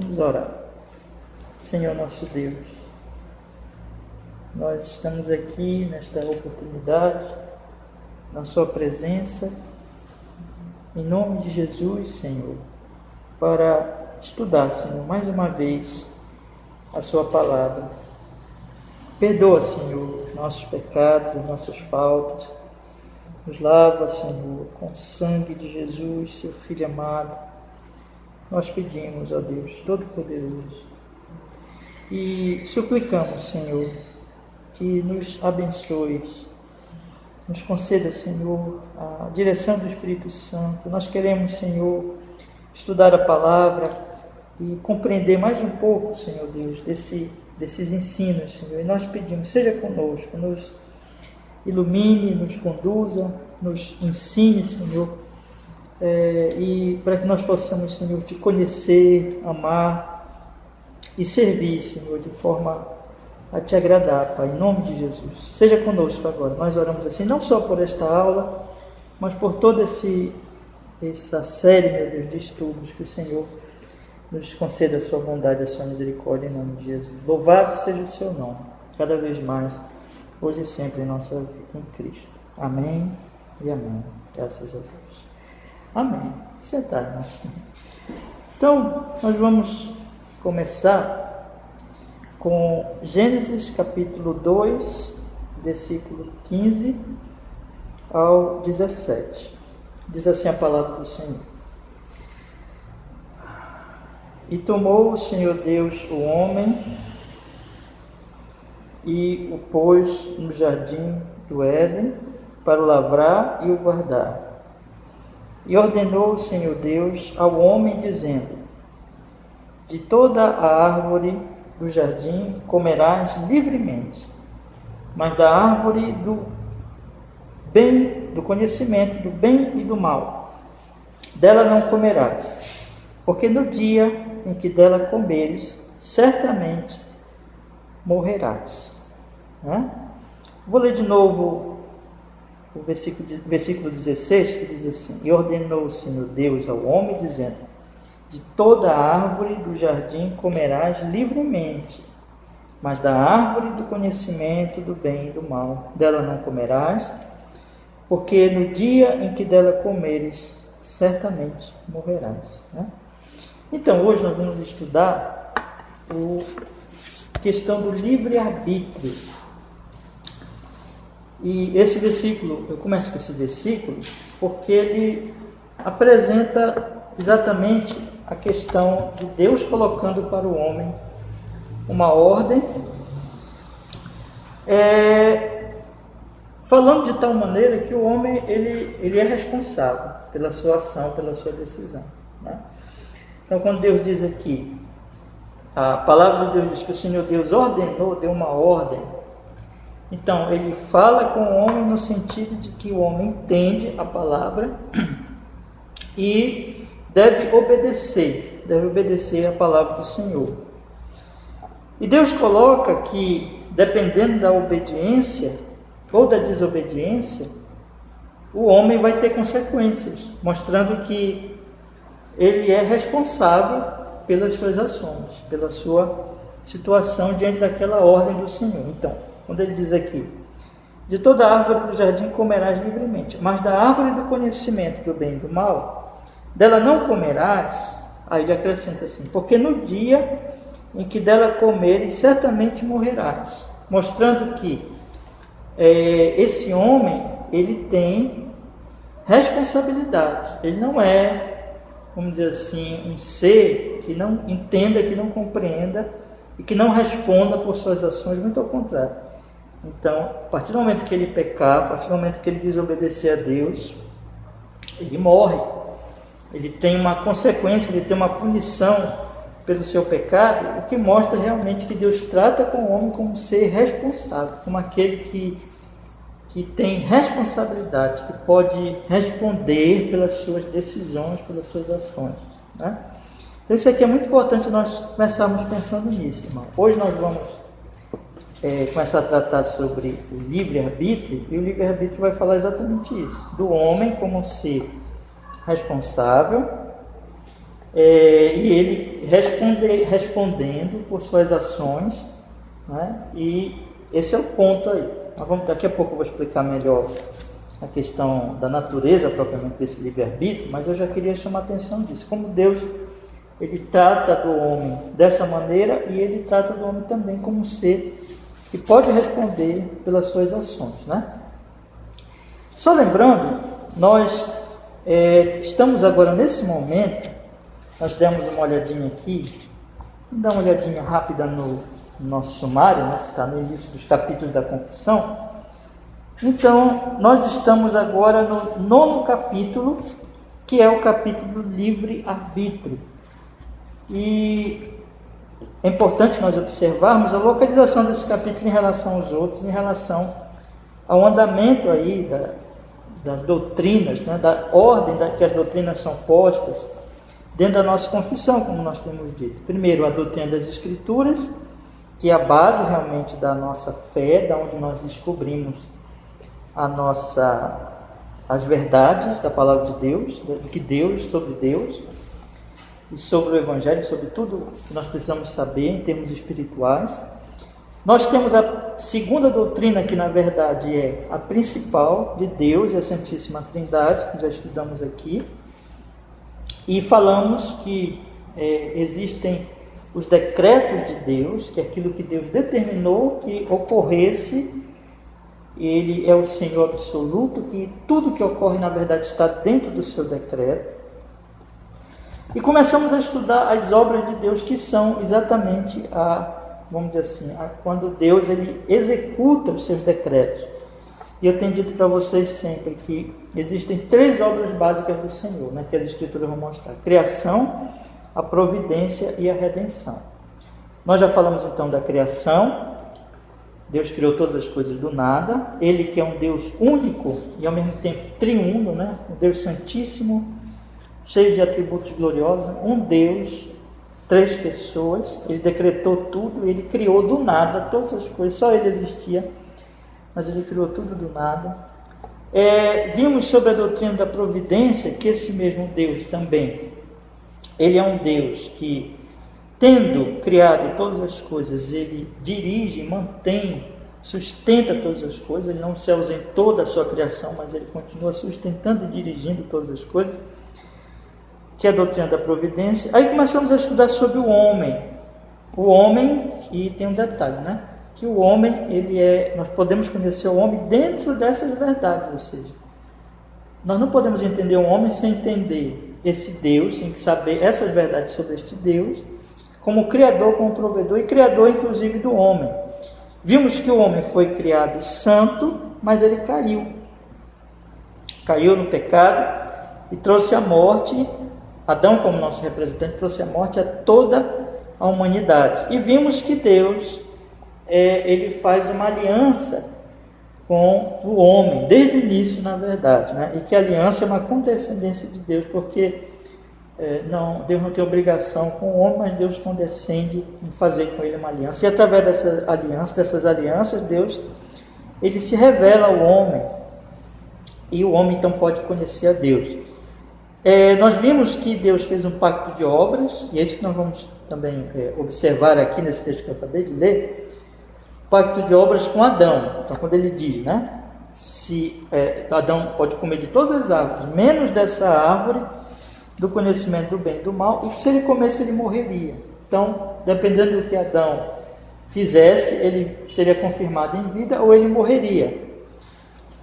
Vamos orar. Senhor nosso Deus, nós estamos aqui nesta oportunidade, na Sua presença, em nome de Jesus, Senhor, para estudar, Senhor, mais uma vez a Sua palavra. Perdoa, Senhor, os nossos pecados, as nossas faltas. Nos lava, Senhor, com o sangue de Jesus, Seu Filho amado. Nós pedimos, ó Deus Todo-Poderoso, e suplicamos, Senhor, que nos abençoes, nos conceda, Senhor, a direção do Espírito Santo. Nós queremos, Senhor, estudar a palavra e compreender mais um pouco, Senhor Deus, desses ensinos, Senhor. E nós pedimos, seja conosco, nos ilumine, nos conduza, nos ensine, Senhor, e para que nós possamos, Senhor, Te conhecer, amar e servir, Senhor, de forma a Te agradar, Pai, em nome de Jesus. Seja conosco agora. Nós oramos assim, não só por esta aula, mas por toda essa série, meu Deus, de estudos, que o Senhor nos conceda a Sua bondade, a Sua misericórdia, em nome de Jesus. Louvado seja o Seu nome, cada vez mais, hoje e sempre, em nossa vida, em Cristo. Amém e amém. Graças a Deus. Amém. Sentar, irmão. Então, nós vamos começar com Gênesis capítulo 2, versículo 15 ao 17. Diz assim a palavra do Senhor. E tomou o Senhor Deus o homem e o pôs no jardim do Éden para o lavrar e o guardar. E ordenou o Senhor Deus ao homem, dizendo: de toda a árvore do jardim comerás livremente, mas da árvore do conhecimento do bem e do mal, dela não comerás, porque no dia em que dela comeres, certamente morrerás. Vou ler de novo o versículo 16, que diz assim: e ordenou o Senhor Deus ao homem, dizendo: de toda a árvore do jardim comerás livremente, mas da árvore do conhecimento do bem e do mal, dela não comerás, porque no dia em que dela comeres, certamente morrerás. Então, hoje nós vamos estudar a questão do livre-arbítrio. E esse versículo, eu começo com esse versículo, porque ele apresenta exatamente a questão de Deus colocando para o homem uma ordem, falando de tal maneira que o homem ele é responsável pela sua ação, pela sua decisão. Então, quando Deus diz aqui, a palavra de Deus diz que o Senhor Deus ordenou, deu uma ordem. Então, ele fala com o homem no sentido de que o homem entende a palavra e deve obedecer a palavra do Senhor. E Deus coloca que, dependendo da obediência ou da desobediência, o homem vai ter consequências, mostrando que ele é responsável pelas suas ações, pela sua situação diante daquela ordem do Senhor. Então, quando ele diz aqui: de toda árvore do jardim comerás livremente, mas da árvore do conhecimento do bem e do mal, dela não comerás. Aí ele acrescenta assim: porque no dia em que dela comeres, certamente morrerás. Mostrando que esse homem, ele tem responsabilidade. Ele não é, vamos dizer assim, um ser que não entenda, que não compreenda e que não responda por suas ações, muito ao contrário. Então, a partir do momento que ele pecar, a partir do momento que ele desobedecer a Deus, ele morre. Ele tem uma consequência, ele tem uma punição pelo seu pecado, o que mostra realmente que Deus trata com o homem como um ser responsável, como aquele que tem responsabilidade, que pode responder pelas suas decisões, pelas suas ações. Então, isso aqui é muito importante nós começarmos pensando nisso, irmão. Hoje nós vamos começar a tratar sobre o livre-arbítrio, e o livre-arbítrio vai falar exatamente isso, do homem como um ser responsável e ele respondendo por suas ações, né? E esse é o ponto aí. Daqui a pouco eu vou explicar melhor a questão da natureza propriamente desse livre-arbítrio, mas eu já queria chamar a atenção disso, como Deus ele trata do homem dessa maneira, e ele trata do homem também como um ser que pode responder pelas suas ações, né? Só lembrando, nós estamos agora nesse momento, nós demos uma olhadinha aqui, vamos dar uma olhadinha rápida no nosso sumário, né, que está no início dos capítulos da Confissão. Então, nós estamos agora no 9º capítulo, que é o capítulo do livre-arbítrio. E é importante nós observarmos a localização desse capítulo em relação aos outros, em relação ao andamento aí das doutrinas, né, da ordem que as doutrinas são postas dentro da nossa confissão, como nós temos dito. Primeiro, a doutrina das Escrituras, que é a base realmente da nossa fé, da onde nós descobrimos as verdades da palavra de Deus, sobre Deus e sobre o Evangelho, sobre tudo que nós precisamos saber em termos espirituais. Nós temos a segunda doutrina, que na verdade é a principal, de Deus e a Santíssima Trindade, que já estudamos aqui, e falamos que existem os decretos de Deus, que é aquilo que Deus determinou que ocorresse. Ele é o Senhor absoluto, que tudo que ocorre na verdade está dentro do seu decreto. E começamos a estudar as obras de Deus, que são exatamente vamos dizer assim, quando Deus ele executa os seus decretos. E eu tenho dito para vocês sempre que existem 3 obras básicas do Senhor, né, que as Escrituras vão mostrar: a criação, a providência e a redenção. Nós já falamos então da criação. Deus criou todas as coisas do nada. Ele que é um Deus único e ao mesmo tempo triuno, né? Um Deus santíssimo, cheio de atributos gloriosos, um Deus, 3 pessoas. Ele decretou tudo, ele criou do nada todas as coisas, só ele existia, mas ele criou tudo do nada. Vimos sobre a doutrina da providência, que esse mesmo Deus também, ele é um Deus que, tendo criado todas as coisas, ele dirige, mantém, sustenta todas as coisas. Ele não se ausentou da sua criação, mas ele continua sustentando e dirigindo todas as coisas, que é a doutrina da providência. Aí começamos a estudar sobre o homem. O homem, e tem um detalhe, né? Que o homem, nós podemos conhecer o homem dentro dessas verdades, ou seja, nós não podemos entender o homem sem entender esse Deus, sem saber essas verdades sobre este Deus, como Criador, como Provedor e Criador inclusive do homem. Vimos que o homem foi criado santo, mas ele caiu no pecado e trouxe a morte. Adão, como nosso representante, trouxe a morte a toda a humanidade. E vimos que Deus ele faz uma aliança com o homem, desde o início, na verdade, né? E que a aliança é uma condescendência de Deus, porque Deus não tem obrigação com o homem, mas Deus condescende em fazer com ele uma aliança. E através dessas alianças, Deus ele se revela ao homem, e o homem então pode conhecer a Deus. Nós vimos que Deus fez um pacto de obras, e é isso que nós vamos também observar aqui nesse texto que eu acabei de ler. Pacto de obras com Adão. Então, quando ele diz, né, se Adão pode comer de todas as árvores, menos dessa árvore do conhecimento do bem e do mal, e que se ele comesse, ele morreria. Então, dependendo do que Adão fizesse, ele seria confirmado em vida ou ele morreria.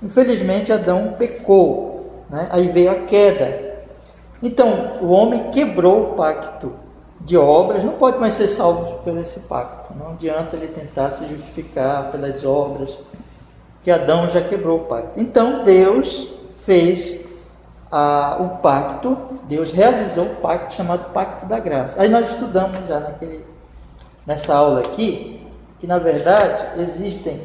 Infelizmente, Adão pecou, né? Aí veio a queda. Então, o homem quebrou o pacto de obras, não pode mais ser salvo por esse pacto. Não adianta ele tentar se justificar pelas obras, que Adão já quebrou o pacto. Então, Deus fez o pacto, Deus realizou o pacto chamado Pacto da Graça. Aí nós estudamos já nessa aula aqui, que na verdade existem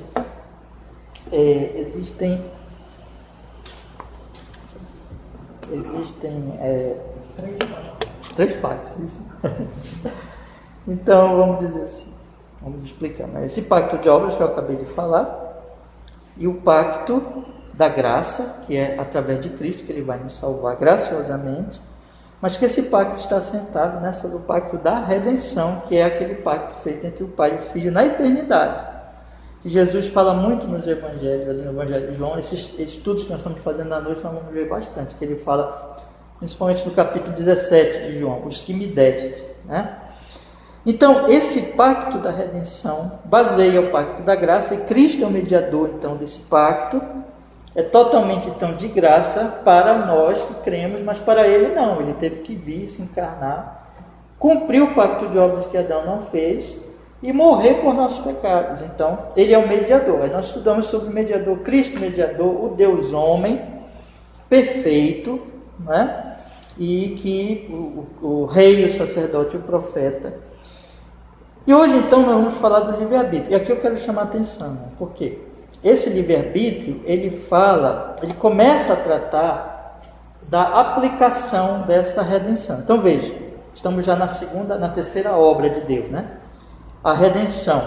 3 pactos, isso. Então, vamos dizer assim, vamos explicar. Mas esse pacto de obras que eu acabei de falar, e o pacto da graça, que é através de Cristo que ele vai nos salvar graciosamente, mas que esse pacto está assentado, né, sobre o pacto da redenção, que é aquele pacto feito entre o Pai e o Filho na eternidade. Que Jesus fala muito nos evangelhos, ali no Evangelho de João, esses estudos que nós estamos fazendo na noite, nós vamos ver bastante, que ele fala, principalmente no capítulo 17 de João, os que me deste, né? Então, esse pacto da redenção baseia o pacto da graça, e Cristo é o mediador, então, desse pacto. É totalmente, então, de graça para nós que cremos, mas para ele não. Ele teve que vir, se encarnar, cumprir o pacto de obras que Adão não fez e morrer por nossos pecados. Então, ele é o mediador. Aí nós estudamos sobre o mediador, Cristo mediador, o Deus homem, perfeito, né? E que o rei, o sacerdote, o profeta. E hoje, então, nós vamos falar do livre-arbítrio. E aqui eu quero chamar a atenção, né? Por quê? Esse livre-arbítrio, ele começa a tratar da aplicação dessa redenção. Então veja, estamos já na terceira obra de Deus, né? A redenção.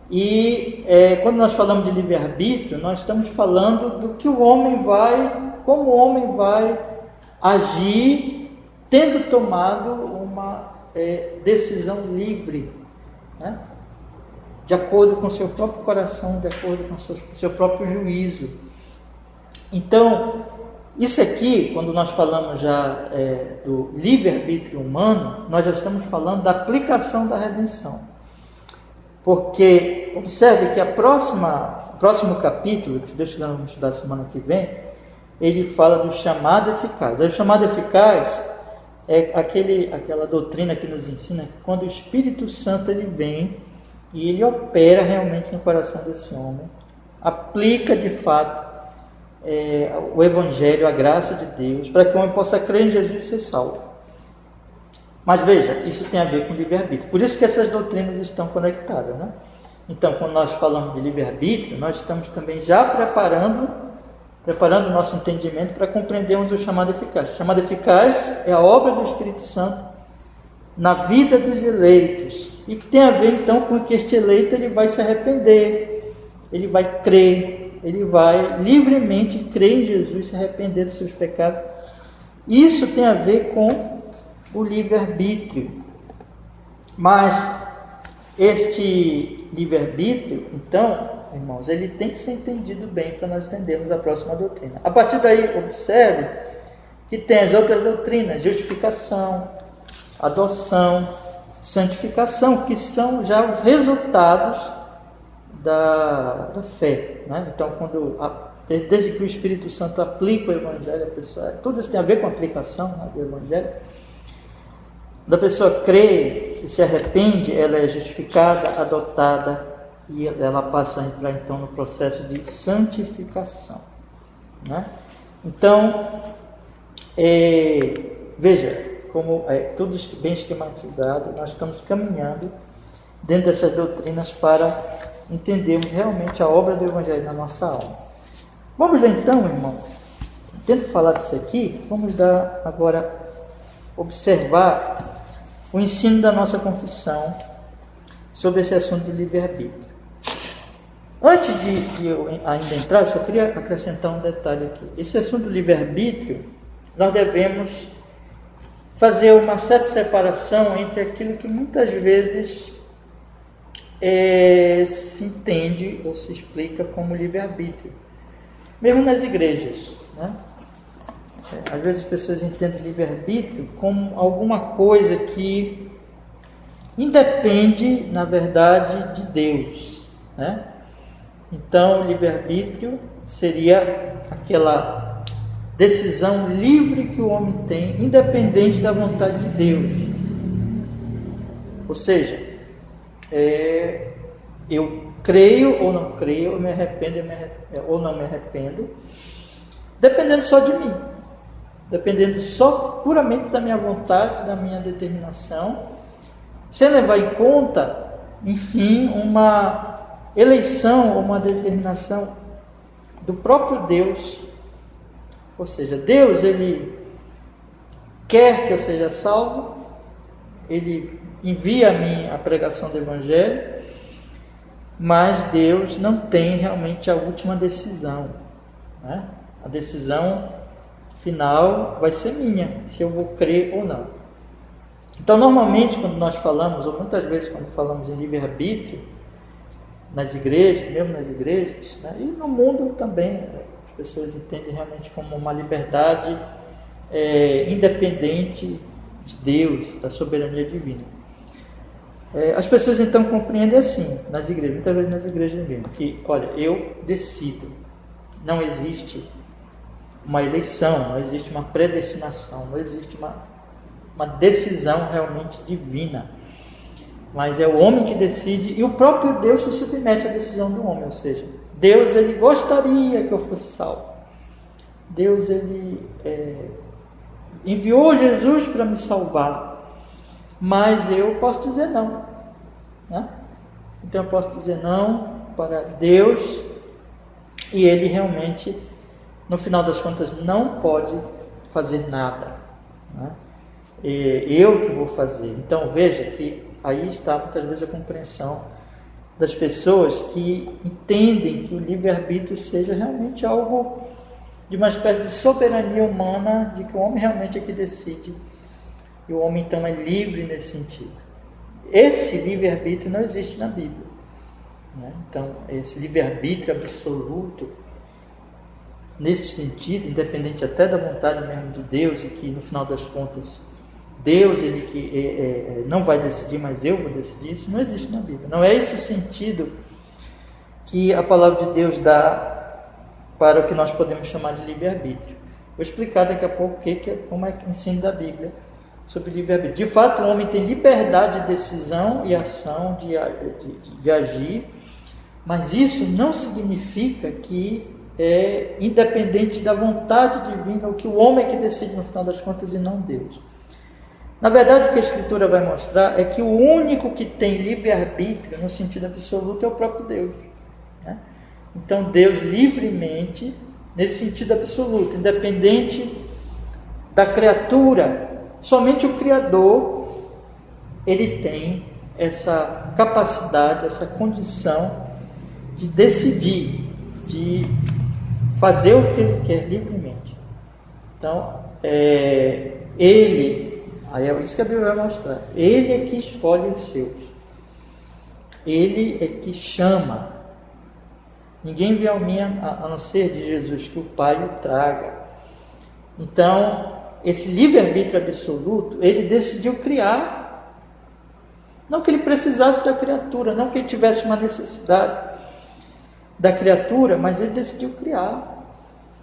E quando nós falamos de livre-arbítrio, nós estamos falando do que como o homem vai agir, tendo tomado uma decisão livre, né? De acordo com o seu próprio coração, de acordo com o seu próprio juízo. Então, isso aqui, quando nós falamos já do livre-arbítrio humano, nós já estamos falando da aplicação da redenção. Porque, observe que o próximo capítulo, que Deus quiser vamos estudar semana que vem, ele fala do chamado eficaz. O chamado eficaz é aquela doutrina que nos ensina que quando o Espírito Santo ele vem, e ele opera realmente no coração desse homem, aplica de fato o Evangelho, a graça de Deus, para que o homem possa crer em Jesus e ser salvo. Mas veja, isso tem a ver com livre-arbítrio. Por isso que essas doutrinas estão conectadas, né? Então, quando nós falamos de livre-arbítrio, nós estamos também já preparando o nosso entendimento para compreendermos o chamado eficaz. O chamado eficaz é a obra do Espírito Santo na vida dos eleitos, e que tem a ver então com que este eleito ele vai se arrepender, ele vai crer, ele vai livremente crer em Jesus, se arrepender dos seus pecados. Isso tem a ver com o livre-arbítrio. Mas este livre-arbítrio, então, irmãos, ele tem que ser entendido bem para nós entendermos a próxima doutrina. A partir daí, observe que tem as outras doutrinas, justificação, adoção, santificação, que são já os resultados da fé, né? Então, desde que o Espírito Santo aplica o Evangelho, tudo isso tem a ver com a aplicação, né, do Evangelho. Quando a pessoa crê e se arrepende, ela é justificada, adotada, e ela passa a entrar então no processo de santificação, né? Então, veja, como tudo bem esquematizado, nós estamos caminhando dentro dessas doutrinas para entendermos realmente a obra do Evangelho na nossa alma. Vamos lá então, irmão, tento falar disso aqui, vamos agora observar o ensino da nossa confissão sobre esse assunto de livre-arbítrio. Antes de eu ainda entrar, só queria acrescentar um detalhe aqui. Esse assunto do livre-arbítrio, nós devemos fazer uma certa separação entre aquilo que muitas vezes se entende ou se explica como livre-arbítrio, mesmo nas igrejas, né? Às vezes as pessoas entendem livre-arbítrio como alguma coisa que independe, na verdade, de Deus, né? Então, o livre-arbítrio seria aquela decisão livre que o homem tem, independente da vontade de Deus. Ou seja, eu creio ou não creio, eu me arrependo ou não me arrependo, dependendo só de mim, dependendo só puramente da minha vontade, da minha determinação, sem levar em conta, enfim, uma eleição ou uma determinação do próprio Deus. Ou seja, Deus, ele quer que eu seja salvo, ele envia a mim a pregação do Evangelho, mas Deus não tem realmente a última decisão, né? A decisão final vai ser minha, se eu vou crer ou não. Então, normalmente, quando nós falamos, ou muitas vezes quando falamos em livre-arbítrio, nas igrejas, mesmo nas igrejas, né, e no mundo também, as pessoas entendem realmente como uma liberdade independente de Deus, da soberania divina. As pessoas então compreendem assim, nas igrejas, muitas vezes nas igrejas mesmo, que, olha, eu decido, não existe uma eleição, não existe uma predestinação, não existe uma decisão realmente divina, mas é o homem que decide, e o próprio Deus se submete à decisão do homem, ou seja, Deus ele gostaria que eu fosse salvo, Deus ele enviou Jesus para me salvar, mas eu posso dizer não, né? Então eu posso dizer não para Deus, e ele realmente, no final das contas, não pode fazer nada, né? Eu que vou fazer. Então veja que aí está muitas vezes a compreensão das pessoas que entendem que o livre-arbítrio seja realmente algo de uma espécie de soberania humana, de que o homem realmente é que decide, e o homem então é livre nesse sentido. Esse livre-arbítrio não existe na Bíblia, né? Então esse livre-arbítrio absoluto, nesse sentido, independente até da vontade mesmo de Deus, e que no final das contas Deus ele que não vai decidir, mas eu vou decidir, isso não existe na Bíblia. Não é esse o sentido que a palavra de Deus dá para o que nós podemos chamar de livre-arbítrio. Vou explicar daqui a pouco como é que o ensino da Bíblia sobre livre-arbítrio. De fato, o homem tem liberdade de decisão e ação, de agir, mas isso não significa que é independente da vontade divina, ou que o homem é que decide no final das contas e não Deus. Na verdade, o que a Escritura vai mostrar é que o único que tem livre-arbítrio no sentido absoluto é o próprio Deus, né? Então Deus livremente, nesse sentido absoluto, independente da criatura, somente o Criador, ele tem essa capacidade, essa condição de decidir, de fazer o que ele quer livremente. Então, ele, aí é isso que a Bíblia vai mostrar, ele é que escolhe os seus, ele é que chama. Ninguém vem ao mim a não ser de Jesus, que o Pai o traga. Então, esse livre-arbítrio absoluto, ele decidiu criar, não que ele precisasse da criatura, não que ele tivesse uma necessidade da criatura, mas ele decidiu criar,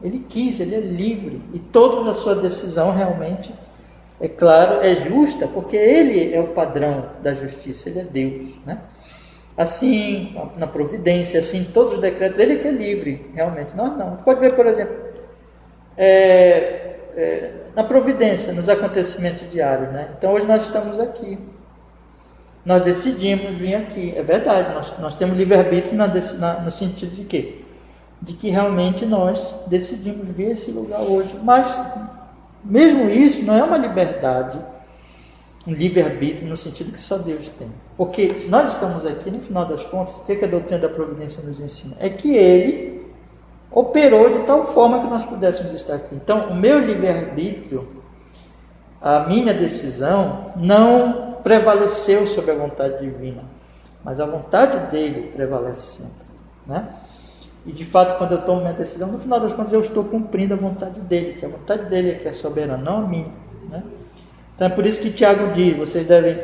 ele quis, ele é livre, e toda a sua decisão realmente, é claro, é justa, porque ele é o padrão da justiça, ele é Deus, né? Assim, na providência, assim, todos os decretos, ele que é livre, realmente, nós não. Pode ver, por exemplo, na providência, nos acontecimentos diários, né? Então, hoje nós estamos aqui, nós decidimos vir aqui, é verdade, nós temos livre-arbítrio no sentido de quê? De que realmente nós decidimos vir a esse lugar hoje, mas mesmo isso não é uma liberdade, um livre-arbítrio no sentido que só Deus tem. Porque se nós estamos aqui, no final das contas, o que a doutrina da providência nos ensina? É que ele operou de tal forma que nós pudéssemos estar aqui. Então, o meu livre-arbítrio, a minha decisão, não prevaleceu sobre a vontade divina, mas a vontade dele prevalece sempre, né? E de fato, quando eu tomo minha decisão, no final das contas eu estou cumprindo a vontade dele, que a vontade dele é que é soberana, não a minha, né? Então é por isso que Tiago diz, vocês devem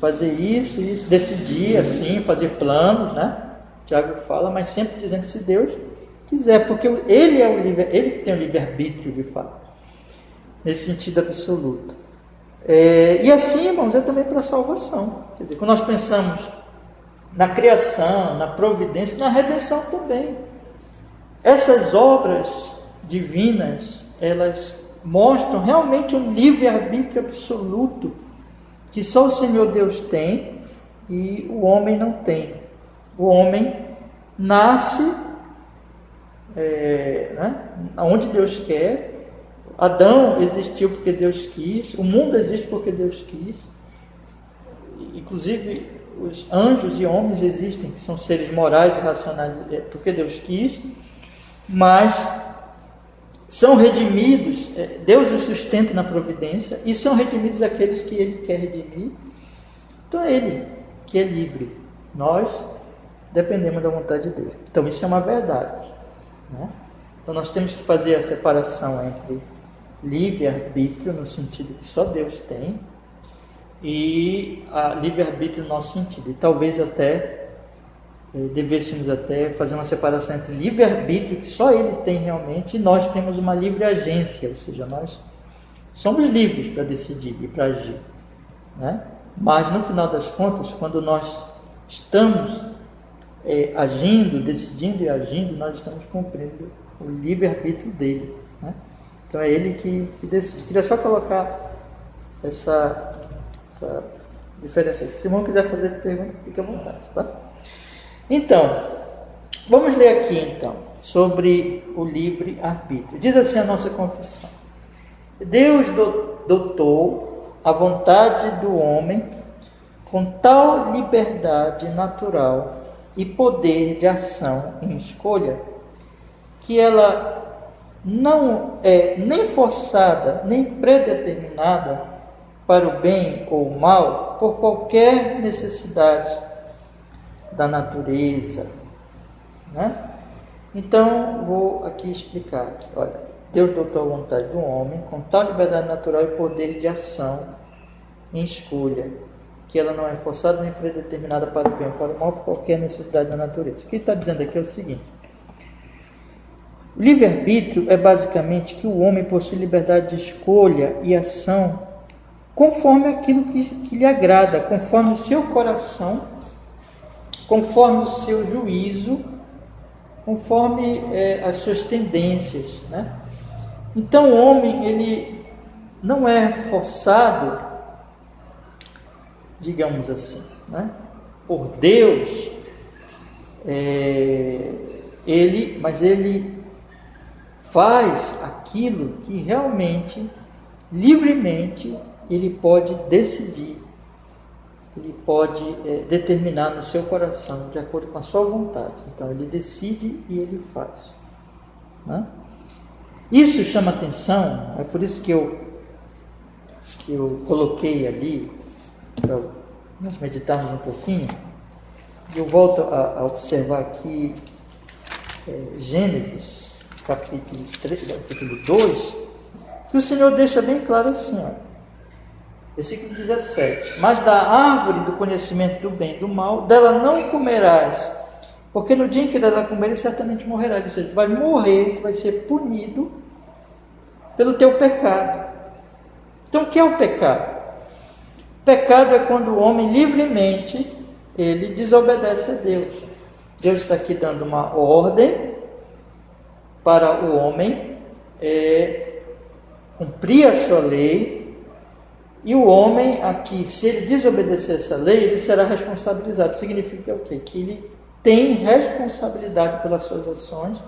fazer isso, decidir assim, fazer planos, né? Tiago fala, mas sempre dizendo que se Deus quiser, porque ele é ele que tem o livre-arbítrio de fato, nesse sentido absoluto. E assim, irmãos, é também para a salvação. Quer dizer, quando nós pensamos na criação, na providência, na redenção também, essas obras divinas, elas mostram realmente um livre-arbítrio absoluto que só o Senhor Deus tem e o homem não tem. O homem nasce né, onde Deus quer. Adão existiu porque Deus quis, o mundo existe porque Deus quis, inclusive os anjos e homens existem, que são seres morais e racionais, porque Deus quis, mas São redimidos, Deus os sustenta na providência, e são redimidos aqueles que Ele quer redimir. Então é Ele que é livre, nós dependemos da vontade dEle. Então isso é uma verdade, né? Então nós temos que fazer a separação entre livre-arbítrio, no sentido que só Deus tem, e a livre-arbítrio no nosso sentido. E talvez até devêssemos até fazer uma separação entre livre-arbítrio, que só Ele tem realmente, e nós temos uma livre agência, ou seja, nós somos livres para decidir e para agir, né? Mas no final das contas, quando nós estamos agindo, decidindo e agindo, nós estamos cumprindo o livre-arbítrio dele, né? Então é Ele que decide. Queria só colocar essa diferença. Se o irmão quiser fazer pergunta, fique à vontade, tá? Então, vamos ler aqui então sobre o livre-arbítrio. Diz assim a nossa confissão: Deus dotou a vontade do homem com tal liberdade natural e poder de ação em escolha, que ela não é nem forçada, nem predeterminada para o bem ou o mal por qualquer necessidade da natureza, né? Então, vou aqui explicar. Aqui. Olha, Deus dotou a vontade do homem com tal liberdade natural e poder de ação em escolha, que ela não é forçada nem predeterminada para o bem ou para o mal por qualquer necessidade da natureza. O que ele está dizendo aqui é o seguinte: o livre-arbítrio é basicamente que o homem possui liberdade de escolha e ação conforme aquilo que lhe agrada, conforme o seu coração, conforme o seu juízo, conforme as suas tendências, né? Então o homem, ele não é forçado, digamos assim, né, por Deus, mas ele faz aquilo que realmente, livremente, ele pode decidir, ele pode determinar no seu coração, de acordo com a sua vontade. Então ele decide e ele faz, né? Isso chama atenção, é por isso que eu coloquei ali, para nós meditarmos um pouquinho. Eu volto a observar aqui Gênesis, capítulo 2, que o Senhor deixa bem claro assim, ó, versículo 17: Mas da árvore do conhecimento do bem e do mal, dela não comerás, porque no dia em que dela comeres, certamente morrerás. Ou seja, tu vai morrer, tu vai ser punido pelo teu pecado. Então o que é o pecado? Pecado é quando o homem livremente ele desobedece a Deus. Deus está aqui dando uma ordem para o homem cumprir a sua lei, e o homem aqui, se ele desobedecer essa lei, ele será responsabilizado. Significa o quê? Que ele tem responsabilidade pelas suas ações,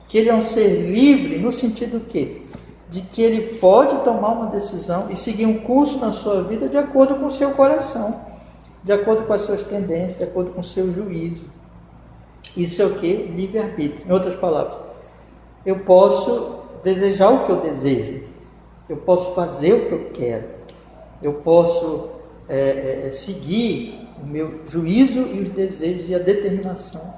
que ele é um ser livre no sentido quê? De que ele pode tomar uma decisão e seguir um curso na sua vida de acordo com o seu coração, de acordo com as suas tendências, de acordo com o seu juízo. Isso é o que? Livre-arbítrio. Em outras palavras, eu posso desejar o que eu desejo, eu posso fazer o que eu quero, eu posso seguir o meu juízo e os desejos e a determinação,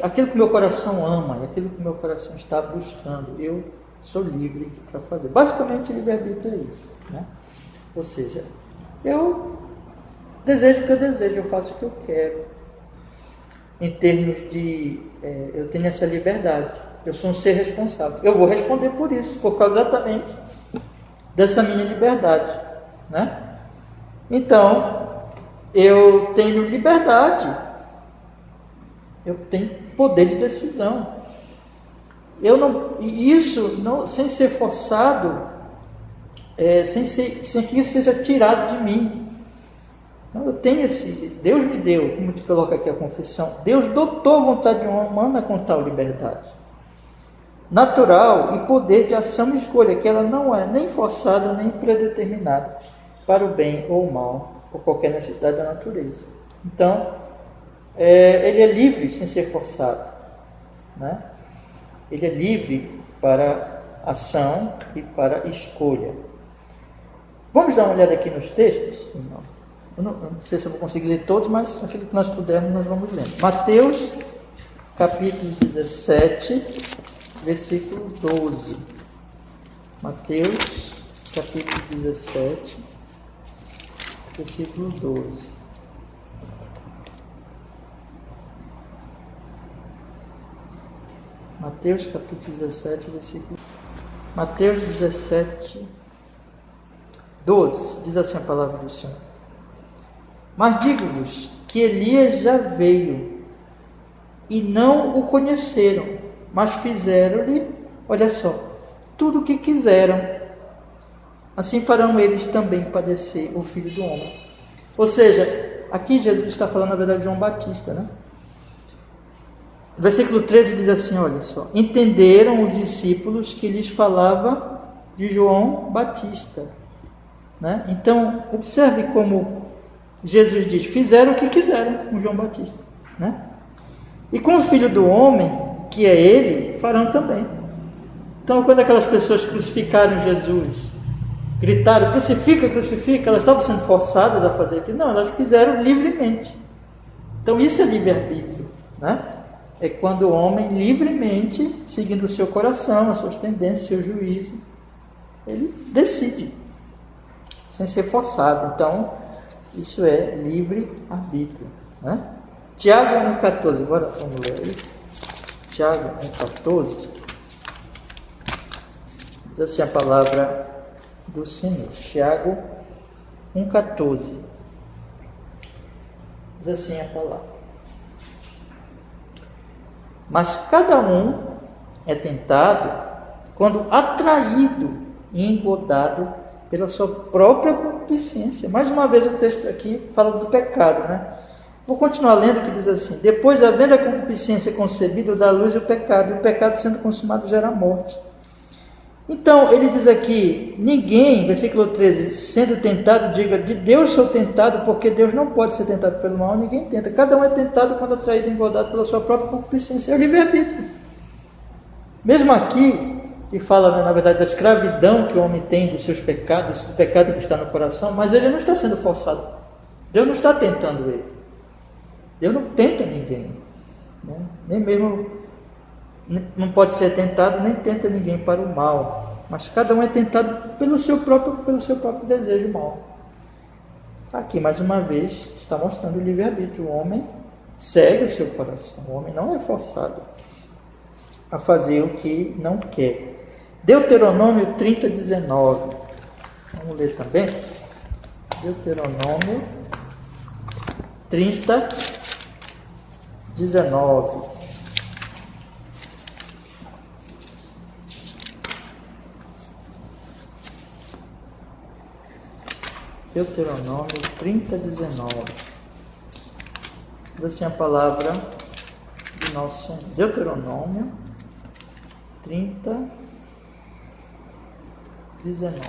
aquilo que o meu coração ama e aquilo que o meu coração está buscando. Eu sou livre para fazer. Basicamente, livre-arbítrio é isso, né? Ou seja, eu desejo o que eu desejo, eu faço o que eu quero. Em termos de... eu tenho essa liberdade. Eu sou um ser responsável. Eu vou responder por isso, por causa exatamente dessa minha liberdade, né? Então, eu tenho liberdade. Eu tenho poder de decisão. Sem ser forçado, sem que isso seja tirado de mim. Então, eu tenho Deus me deu, como te coloca aqui a confissão, Deus dotou a vontade humana com tal liberdade natural e poder de ação e escolha, que ela não é nem forçada nem predeterminada para o bem ou o mal, por qualquer necessidade da natureza. Então, ele é livre sem ser forçado, né? Ele é livre para ação e para a escolha. Vamos dar uma olhada aqui nos textos? Eu não sei se eu vou conseguir ler todos, mas aquilo que nós pudermos nós vamos lendo. Mateus, capítulo 17, versículo 12. Mateus, capítulo 17, versículo 12. Mateus, capítulo 17, versículo... Mateus 17, 12. Diz assim a palavra do Senhor. Mas digo-vos que Elias já veio, e não o conheceram, mas fizeram-lhe, olha só, tudo o que quiseram. Assim farão eles também padecer o Filho do Homem. Ou seja, aqui Jesus está falando na verdade de João Batista, né? Versículo 13 diz assim, olha só. Entenderam os discípulos que lhes falava de João Batista, né? Então, observe como Jesus diz, fizeram o que quiseram com João Batista, né? E com o Filho do Homem, que é ele, farão também. Então, quando aquelas pessoas crucificaram Jesus, gritaram, crucifica, crucifica, elas estavam sendo forçadas a fazer aquilo? Não, elas fizeram livremente. Então, isso é livre-arbítrio, né? É quando o homem livremente, seguindo o seu coração, as suas tendências, seu juízo, ele decide, sem ser forçado. Então, isso é livre-arbítrio, né? Tiago 1,14, agora vamos ler aí. Tiago 1,14, diz assim a palavra do Senhor. Tiago 1,14, diz assim a palavra. Mas cada um é tentado quando atraído e engodado pela sua própria concupiscência. Mais uma vez o texto aqui fala do pecado, né? Vou continuar lendo, que diz assim: depois, havendo a concupiscência concebida, dá à luz o pecado, e o pecado sendo consumado gera morte. Então, ele diz aqui, ninguém, versículo 13, sendo tentado, diga, de Deus sou tentado, porque Deus não pode ser tentado pelo mal, ninguém tenta. Cada um é tentado quando atraído e engodado pela sua própria concupiscência. É o livre-arbítrio. Mesmo aqui, que fala, na verdade, da escravidão que o homem tem dos seus pecados, do pecado que está no coração, mas ele não está sendo forçado. Deus não está tentando ele. Deus não tenta ninguém, né? Nem mesmo... Não pode ser tentado, nem tenta ninguém para o mal, mas cada um é tentado pelo seu próprio desejo mal. Aqui, mais uma vez, está mostrando o livre-arbítrio. O homem segue o seu coração, o homem não é forçado a fazer o que não quer. Deuteronômio 30, 19. Vamos ler também. Deuteronômio 30, 19. Deuteronômio 30, 19. Diz assim a palavra de nosso Senhor. Deuteronômio 30, 19.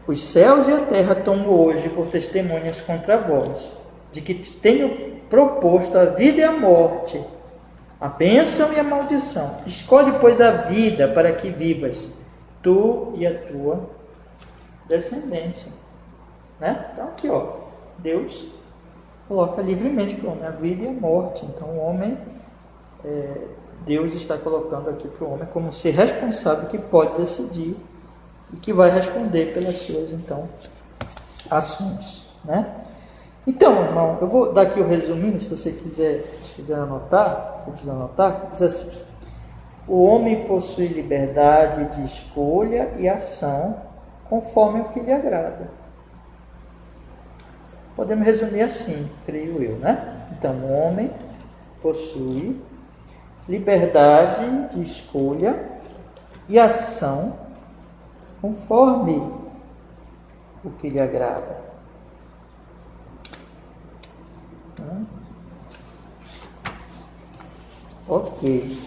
Os céus e a terra tomo hoje por testemunhas contra vós, de que tenho proposto a vida e a morte, a bênção e a maldição. Escolhe, pois, a vida para que vivas, tu e a tua descendência. Né? Então, aqui, ó, Deus coloca livremente para o homem a vida e a morte. Então, o homem, Deus está colocando aqui para o homem como ser responsável, que pode decidir e que vai responder pelas suas, então, ações. Né? Então, irmão, eu vou dar aqui o resuminho, se você quiser anotar, diz assim: o homem possui liberdade de escolha e ação conforme o que lhe agrada. Podemos resumir assim, creio eu, né? Então, o homem possui liberdade de escolha e ação conforme o que lhe agrada. Ok.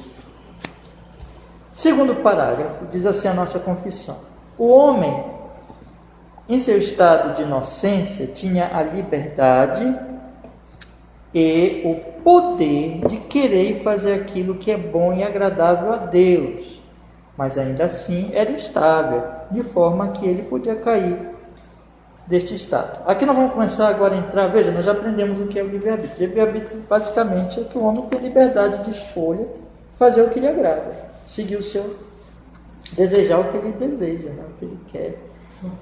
Segundo parágrafo, diz assim a nossa confissão: o homem, em seu estado de inocência, tinha a liberdade e o poder de querer fazer aquilo que é bom e agradável a Deus, mas ainda assim era instável, de forma que ele podia cair deste estado. Aqui nós vamos começar agora a entrar, veja, nós já aprendemos o que é o livre-arbítrio. Livre-arbítrio basicamente é que o homem tem liberdade de escolha, fazer o que lhe agrada, seguir o seu, desejar o que ele deseja, né? O que ele quer,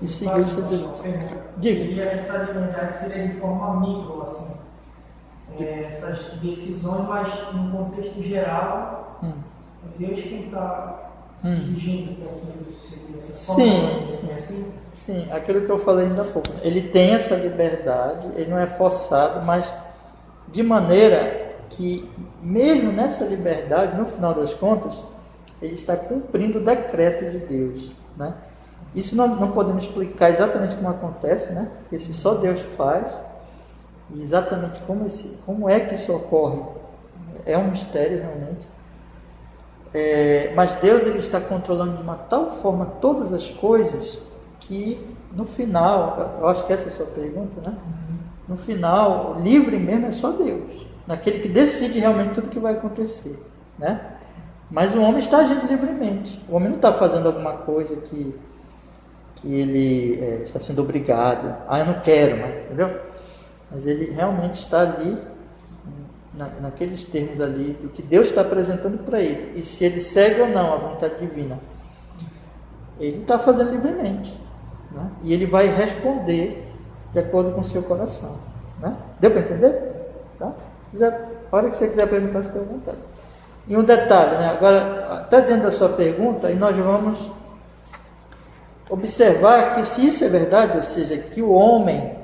e seguir o seu desejo. Diga. Essa liberdade seria de forma micro, assim, essas decisões, mas no contexto geral, é Deus quem está dirigindo para aquilo, seria essa forma. Sim, aquilo que eu falei ainda há pouco. Ele tem essa liberdade, ele não é forçado, mas de maneira que, mesmo nessa liberdade, no final das contas, ele está cumprindo o decreto de Deus, né? Isso não podemos explicar exatamente como acontece, né? Porque isso só Deus faz, e exatamente como é que isso ocorre é um mistério realmente. Mas Deus ele está controlando de uma tal forma todas as coisas que no final, eu acho que essa é a sua pergunta, né? No final, livre mesmo é só Deus, naquele que decide realmente tudo que vai acontecer, né? Mas o homem está agindo livremente. O homem não está fazendo alguma coisa que ele está sendo obrigado. Eu não quero, entendeu? Mas ele realmente está ali naqueles termos ali do que Deus está apresentando para ele, e se ele segue ou não a vontade divina, ele está fazendo livremente, né? E ele vai responder de acordo com o seu coração, né? Deu para entender? Tá? A hora que você quiser perguntar, você tem vontade. E um detalhe, né? Agora, até dentro da sua pergunta, aí nós vamos observar que se isso é verdade, ou seja, que o homem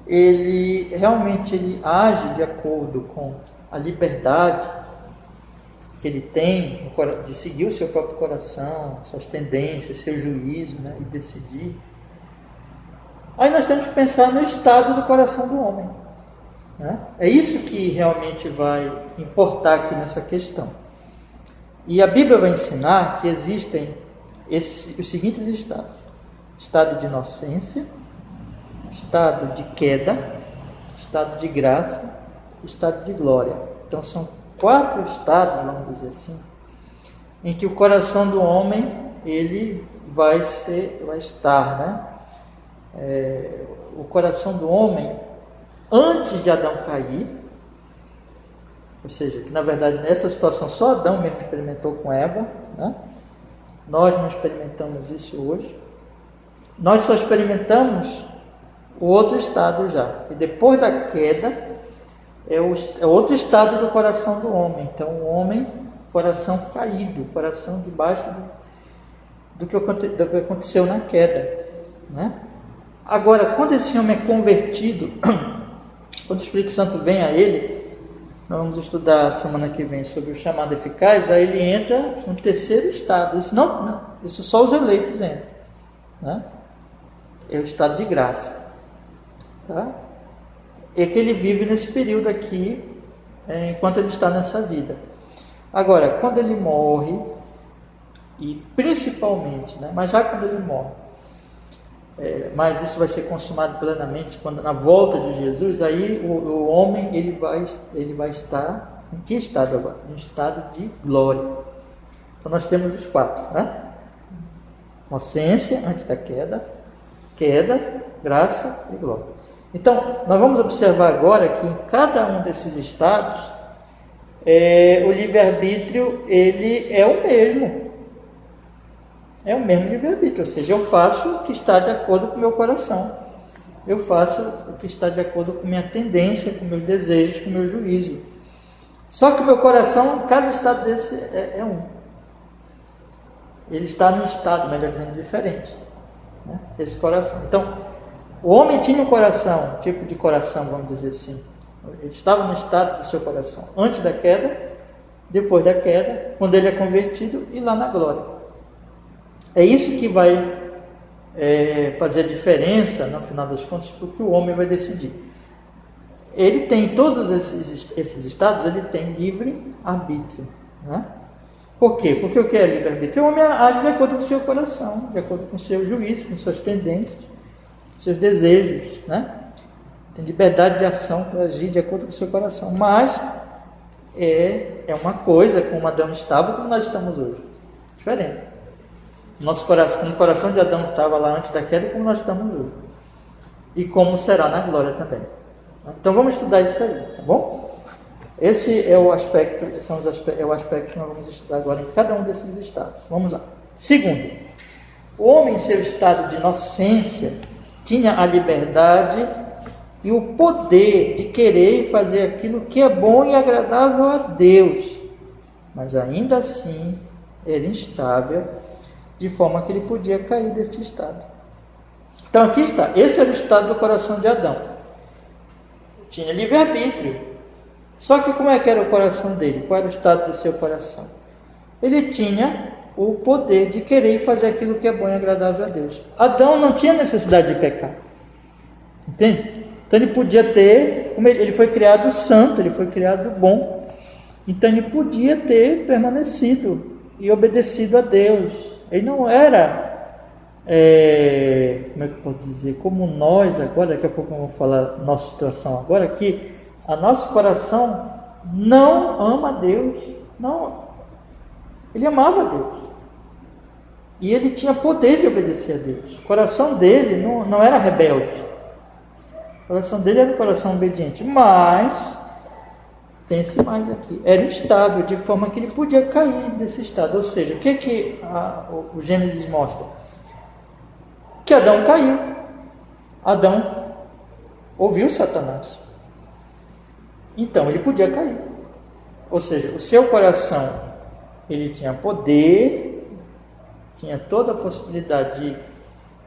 ele realmente age de acordo com a liberdade que ele tem de seguir o seu próprio coração, suas tendências, seu juízo, né, e decidir. Aí nós temos que pensar no estado do coração do homem, né? É isso que realmente vai importar aqui nessa questão. E a Bíblia vai ensinar que existem os seguintes estados: estado de inocência, estado de queda, estado de graça, estado de glória. Então são 4 estados, vamos dizer assim, em que o coração do homem ele vai estar, né? O coração do homem antes de Adão cair, ou seja, que na verdade nessa situação só Adão mesmo experimentou com Eva, né? Nós não experimentamos isso hoje. Nós só experimentamos o outro estado já. E depois da queda, é outro estado do coração do homem. Então, o homem, coração caído, coração debaixo do que aconteceu na queda, né? Agora, quando esse homem é convertido, quando o Espírito Santo vem a ele, nós vamos estudar semana que vem sobre o chamado eficaz, aí ele entra no terceiro estado. Isso só os eleitos entram, né? É o estado de graça. Tá? É que ele vive nesse período aqui, enquanto ele está nessa vida. Agora, quando ele morre, e principalmente, né, mas já quando ele morre, mas isso vai ser consumado plenamente quando na volta de Jesus, aí o homem ele vai estar em que estado agora? Em estado de glória. Então nós temos os 4, né? Inocência antes da queda, graça e glória. Então, nós vamos observar agora que em cada um desses estados, o livre-arbítrio, ele é o mesmo. É o mesmo livre-arbítrio, ou seja, eu faço o que está de acordo com o meu coração. Eu faço o que está de acordo com minha tendência, com meus desejos, com o meu juízo. Só que o meu coração, cada estado desse é um. Ele está num estado, melhor dizendo, diferente, né? Esse coração. Então, o homem tinha um coração, tipo de coração, vamos dizer assim. Ele estava no estado do seu coração antes da queda, depois da queda, quando ele é convertido e lá na glória. É isso que vai fazer a diferença, no final das contas, porque o homem vai decidir. Ele tem todos esses estados, ele tem livre arbítrio, né? Por quê? Porque o que é livre arbítrio? O homem age de acordo com o seu coração, de acordo com o seu juízo, com suas tendências, seus desejos, né? tem liberdade de ação para agir de acordo com o seu coração, mas é uma coisa como Adão estava, como nós estamos hoje, diferente. Nosso coração, como o coração de Adão estava lá antes da queda, como nós estamos hoje, e como será na glória também. Então vamos estudar isso aí, tá bom? Esse é o aspecto, é o aspecto que nós vamos estudar agora em cada um desses estados. Vamos lá. Segundo, o homem em seu estado de inocência tinha a liberdade e o poder de querer e fazer aquilo que é bom e agradável a Deus, mas ainda assim era instável, de forma que ele podia cair deste estado. Então aqui está, esse era o estado do coração de Adão. Tinha livre-arbítrio. Só que como é que era o coração dele? Qual era o estado do seu coração? Ele tinha o poder de querer e fazer aquilo que é bom e agradável a Deus. Adão não tinha necessidade de pecar. Entende? Então ele podia ter, como ele foi criado santo, ele foi criado bom. Então ele podia ter permanecido e obedecido a Deus. Ele não era, como é que eu posso dizer, como nós agora, daqui a pouco eu vou falar nossa situação agora, que o nosso coração não ama a Deus, não, ele amava a Deus, e ele tinha poder de obedecer a Deus. O coração dele não era rebelde, o coração dele era um coração obediente, mas tem esse mais aqui, era instável, de forma que ele podia cair desse estado. Ou seja, o que o Gênesis mostra? Que Adão caiu. Adão ouviu Satanás, então ele podia cair. Ou seja, o seu coração, ele tinha poder, tinha toda a possibilidade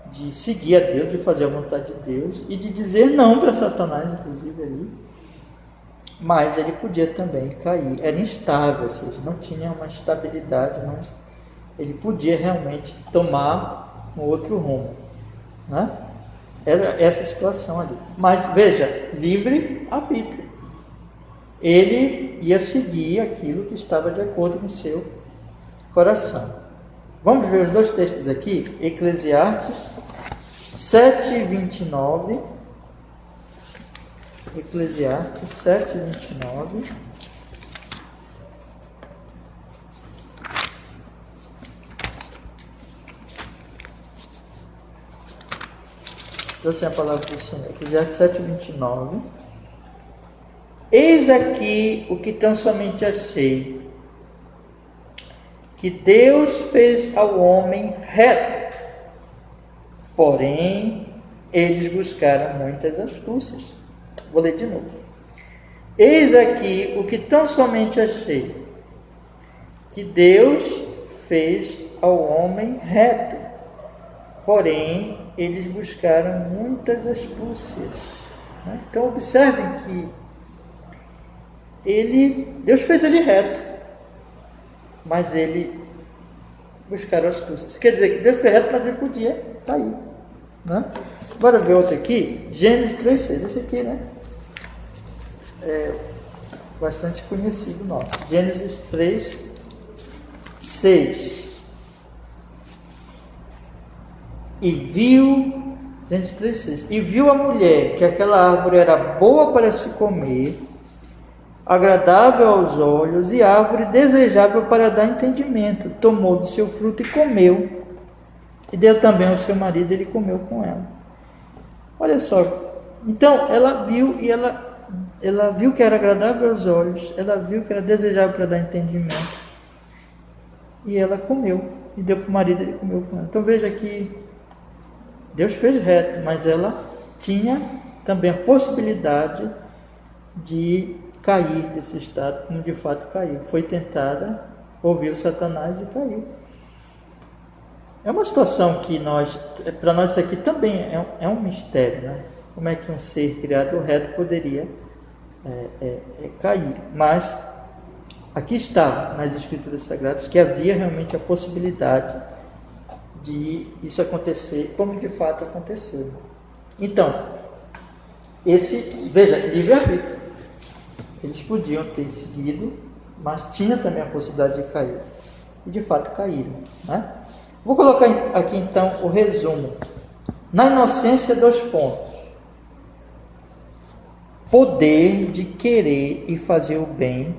de seguir a Deus, de fazer a vontade de Deus e de dizer não para Satanás, inclusive ali. Mas ele podia também cair, era instável, ou seja, não tinha uma estabilidade, mas ele podia realmente tomar um outro rumo, né? Era essa situação ali. Mas veja, livre-arbítrio. Ele ia seguir aquilo que estava de acordo com o seu coração. Vamos ver os dois textos aqui, Eclesiastes 7:29. Eclesiastes 7:29. Então, assim a palavra do Senhor. Eclesiastes 7:29. Eis aqui o que tão somente achei, que Deus fez ao homem reto, porém eles buscaram muitas astúcias. Vou ler de novo. Eis aqui o que tão somente achei, que Deus fez ao homem reto, porém eles buscaram muitas astúcias. Então observem que Deus fez ele reto, mas ele buscaram astúcias. Quer dizer que Deus fez reto, mas ele podia cair, né? Bora ver outro aqui, Gênesis 3:6. Esse aqui, né? É bastante conhecido nosso. Gênesis 3:6. Gênesis 3:6. E viu a mulher que aquela árvore era boa para se comer, agradável aos olhos e árvore desejável para dar entendimento. Tomou do seu fruto e comeu, e deu também ao seu marido, ele comeu com ela. Olha só, então ela viu e ela viu que era agradável aos olhos, ela viu que era desejável para dar entendimento, e ela comeu, e deu para o marido, ele comeu com ela. Então veja que Deus fez reto, mas ela tinha também a possibilidade de cair desse estado, como de fato caiu. Foi tentada, ouviu Satanás e caiu. É uma situação que para nós isso aqui também é um mistério, né? Como é que um ser criado reto poderia cair? Mas aqui está nas Escrituras Sagradas que havia realmente a possibilidade de isso acontecer, como de fato aconteceu. Então, veja, livre-arbítrio. Eles podiam ter seguido, mas tinha também a possibilidade de cair. E de fato caíram, né? Vou colocar aqui então o resumo. Na inocência, 2 pontos. poder de querer e fazer o bem,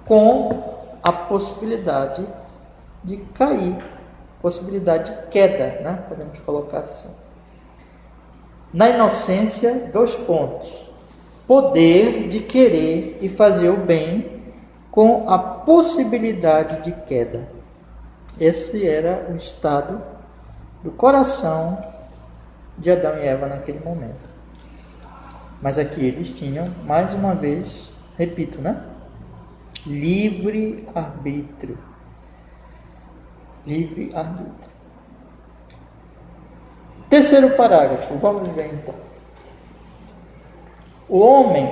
com a possibilidade de cair, possibilidade de queda, né? Podemos colocar assim. Na inocência, 2 pontos. Poder de querer e fazer o bem, com a possibilidade de queda. Esse era o estado do coração de Adão e Eva naquele momento. Mas aqui eles tinham, mais uma vez, repito, né? Livre arbítrio. Livre arbítrio. Terceiro parágrafo, vamos ver então. O homem,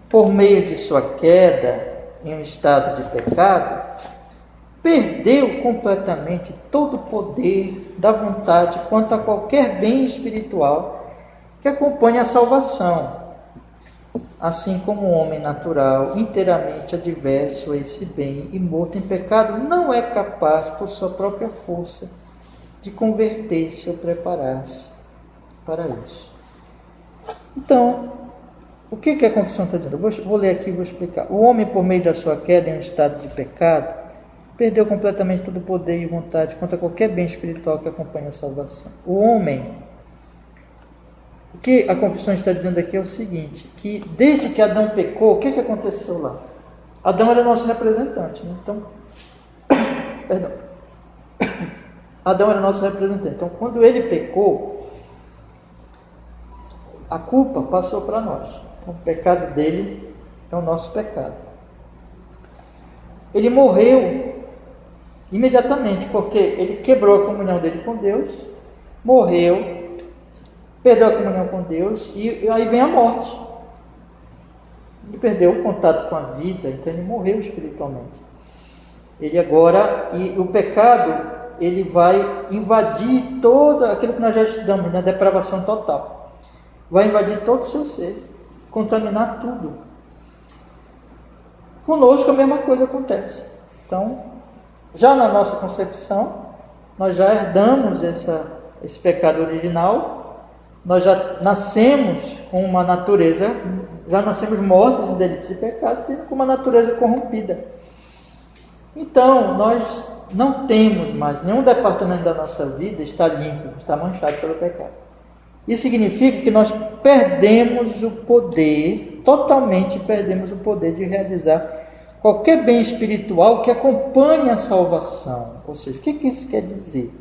por meio de sua queda em um estado de pecado, perdeu completamente todo o poder da vontade quanto a qualquer bem espiritual que acompanhe a salvação, assim como o homem natural, inteiramente adverso a esse bem e morto em pecado, não é capaz, por sua própria força, de converter-se ou preparar-se para isso. Então, o que a confissão está dizendo? Eu vou ler aqui e vou explicar. O homem, por meio da sua queda em um estado de pecado, perdeu completamente todo o poder e vontade quanto a qualquer bem espiritual que acompanha a salvação. O homem, o que a confissão está dizendo aqui é o seguinte, que desde que Adão pecou, o que aconteceu lá? Adão era nosso representante, né? Então, perdão. Adão era nosso representante. Então, quando ele pecou, a culpa passou para nós. Então, o pecado dele é o nosso pecado. Ele morreu imediatamente, porque ele quebrou a comunhão dele com Deus, morreu, perdeu a comunhão com Deus, e aí vem a morte. Ele perdeu o contato com a vida, então ele morreu espiritualmente. Ele agora, e o pecado, ele vai invadir todo aquilo que nós já estudamos, na depravação total. Vai invadir todo o seu ser, contaminar tudo. Conosco a mesma coisa acontece. Então, já na nossa concepção, nós já herdamos esse pecado original, nós já nascemos com uma natureza, já nascemos mortos em delitos e pecados, e com uma natureza corrompida. Então, nós não temos mais, nenhum departamento da nossa vida está limpo, está manchado pelo pecado. Isso significa que nós perdemos o poder, totalmente perdemos o poder de realizar qualquer bem espiritual que acompanhe a salvação. Ou seja, o que isso quer dizer?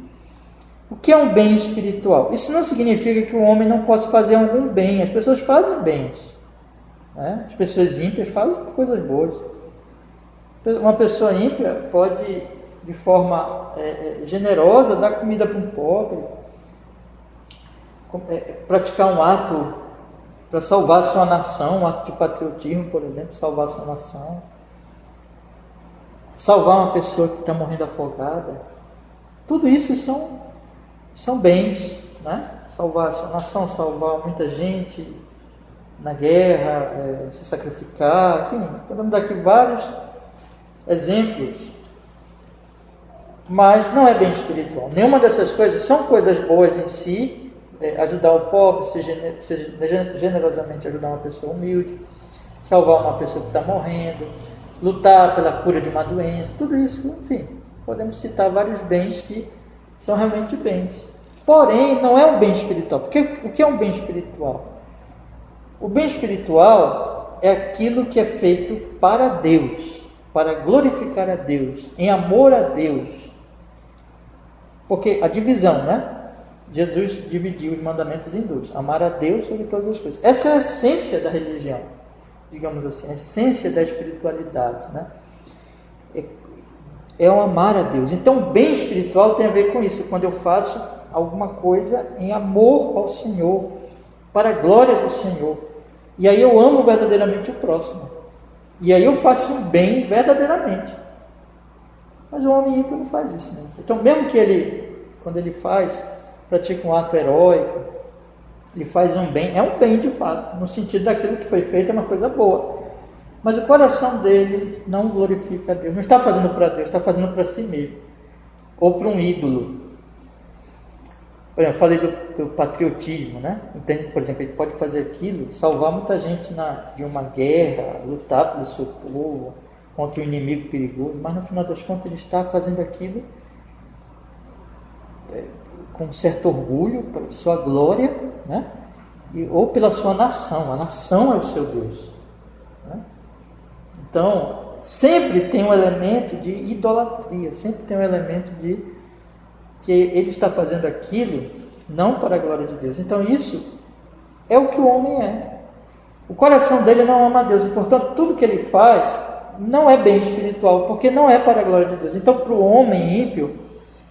O que é um bem espiritual? Isso não significa que o homem não possa fazer algum bem. As pessoas fazem bens, né? As pessoas ímpias fazem coisas boas. Uma pessoa ímpia pode, de forma generosa, dar comida para um pobre, praticar um ato para salvar a sua nação, um ato de patriotismo, por exemplo, salvar a sua nação, salvar uma pessoa que está morrendo afogada. Tudo isso são bens, né? Salvar a sua nação, salvar muita gente na guerra, se sacrificar, enfim, podemos dar aqui vários exemplos, mas não é bem espiritual. Nenhuma dessas coisas são coisas boas em si. Ajudar o pobre, generosamente ajudar uma pessoa humilde, salvar uma pessoa que está morrendo, lutar pela cura de uma doença, tudo isso, enfim, podemos citar vários bens que são realmente bens. Porém, não é um bem espiritual. Porque o que é um bem espiritual? O bem espiritual é aquilo que é feito para Deus, para glorificar a Deus, em amor a Deus. Porque a divisão, né? Jesus dividiu os mandamentos em 2: amar a Deus sobre todas as coisas. Essa é a essência da religião, digamos assim, a essência da espiritualidade, né? É o amar a Deus. Então, o bem espiritual tem a ver com isso, quando eu faço alguma coisa em amor ao Senhor, para a glória do Senhor. E aí eu amo verdadeiramente o próximo. E aí eu faço um bem verdadeiramente. Mas o homem ímpio não faz isso, né? Então, mesmo que ele, quando ele pratica um ato heróico, ele faz um bem, é um bem de fato, no sentido daquilo que foi feito, é uma coisa boa, mas o coração dele não glorifica a Deus, não está fazendo para Deus, está fazendo para si mesmo, ou para um ídolo. Por exemplo, eu falei do patriotismo, né? Entende? Por exemplo, ele pode fazer aquilo, salvar muita gente de uma guerra, lutar pelo seu povo, contra um inimigo perigoso, mas no final das contas ele está fazendo aquilo com um certo orgulho, pela sua glória, né? Ou pela sua nação. A nação é o seu Deus, né? Então, sempre tem um elemento de idolatria, sempre tem um elemento de que ele está fazendo aquilo não para a glória de Deus. Então isso é o que o homem é. O coração dele não ama a Deus e, portanto, tudo que ele faz não é bem espiritual, porque não é para a glória de Deus. Então, para o homem ímpio,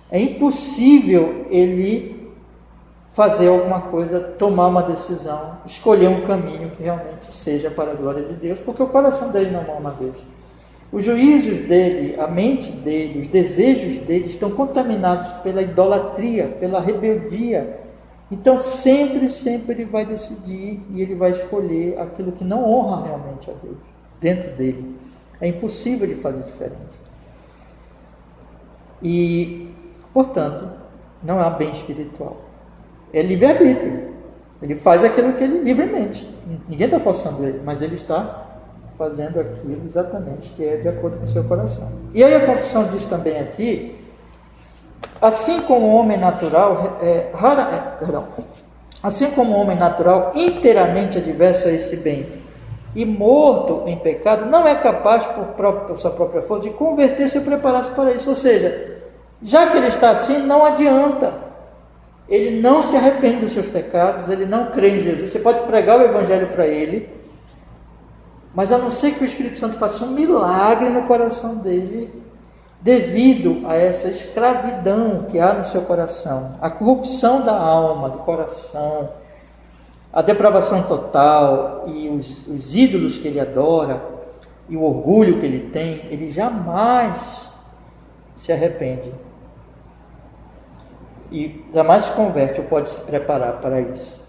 é impossível ele fazer alguma coisa, tomar uma decisão, escolher um caminho que realmente seja para a glória de Deus, porque o coração dele não ama a Deus. Os juízos dele, a mente dele, os desejos dele estão contaminados pela idolatria, pela rebeldia. Então sempre ele vai decidir e ele vai escolher aquilo que não honra realmente a Deus dentro dele. É impossível ele fazer diferente. E, portanto, não é bem espiritual. É livre-arbítrio. Ele faz aquilo que ele livremente. Ninguém está forçando ele, mas ele está fazendo aquilo exatamente que é de acordo com o seu coração. E aí a confissão diz também aqui, assim como o homem natural, assim como o homem natural inteiramente adverso a esse bem e morto em pecado, não é capaz por sua própria força de converter-se e preparar-se para isso. Ou seja, já que ele está assim, não adianta. Ele não se arrepende dos seus pecados, ele não crê em Jesus. Você pode pregar o evangelho para ele, mas a não ser que o Espírito Santo faça um milagre no coração dele, devido a essa escravidão que há no seu coração, a corrupção da alma, do coração, a depravação total e os ídolos que ele adora e o orgulho que ele tem, ele jamais se arrepende e jamais se converte ou pode se preparar para isso.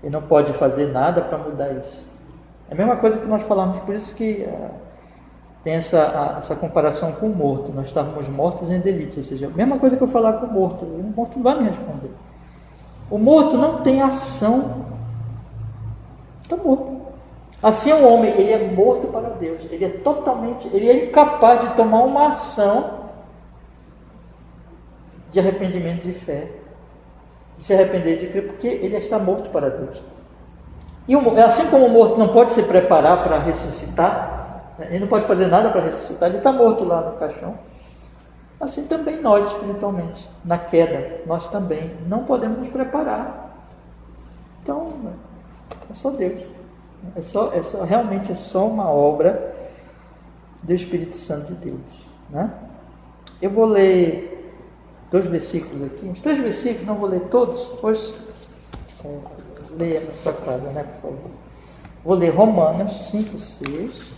Ele não pode fazer nada para mudar isso. É a mesma coisa que nós falamos, por isso que tem essa comparação com o morto. Nós estávamos mortos em delitos, ou seja, a mesma coisa que eu falar com o morto não vai me responder. O morto não tem ação, está morto. Assim o homem, ele é morto para Deus, ele é incapaz de tomar uma ação de arrependimento de fé, de se arrepender de crer, porque ele está morto para Deus. E assim como o morto não pode se preparar para ressuscitar, ele não pode fazer nada para ressuscitar, ele está morto lá no caixão. Assim também nós espiritualmente, na queda, nós também não podemos nos preparar. Então, é só Deus. Realmente é só uma obra do Espírito Santo de Deus, né? Eu vou ler 2 versículos aqui, uns 3 versículos, não vou ler todos, depois leia na sua casa, né, por favor. Vou ler Romanos 5:6.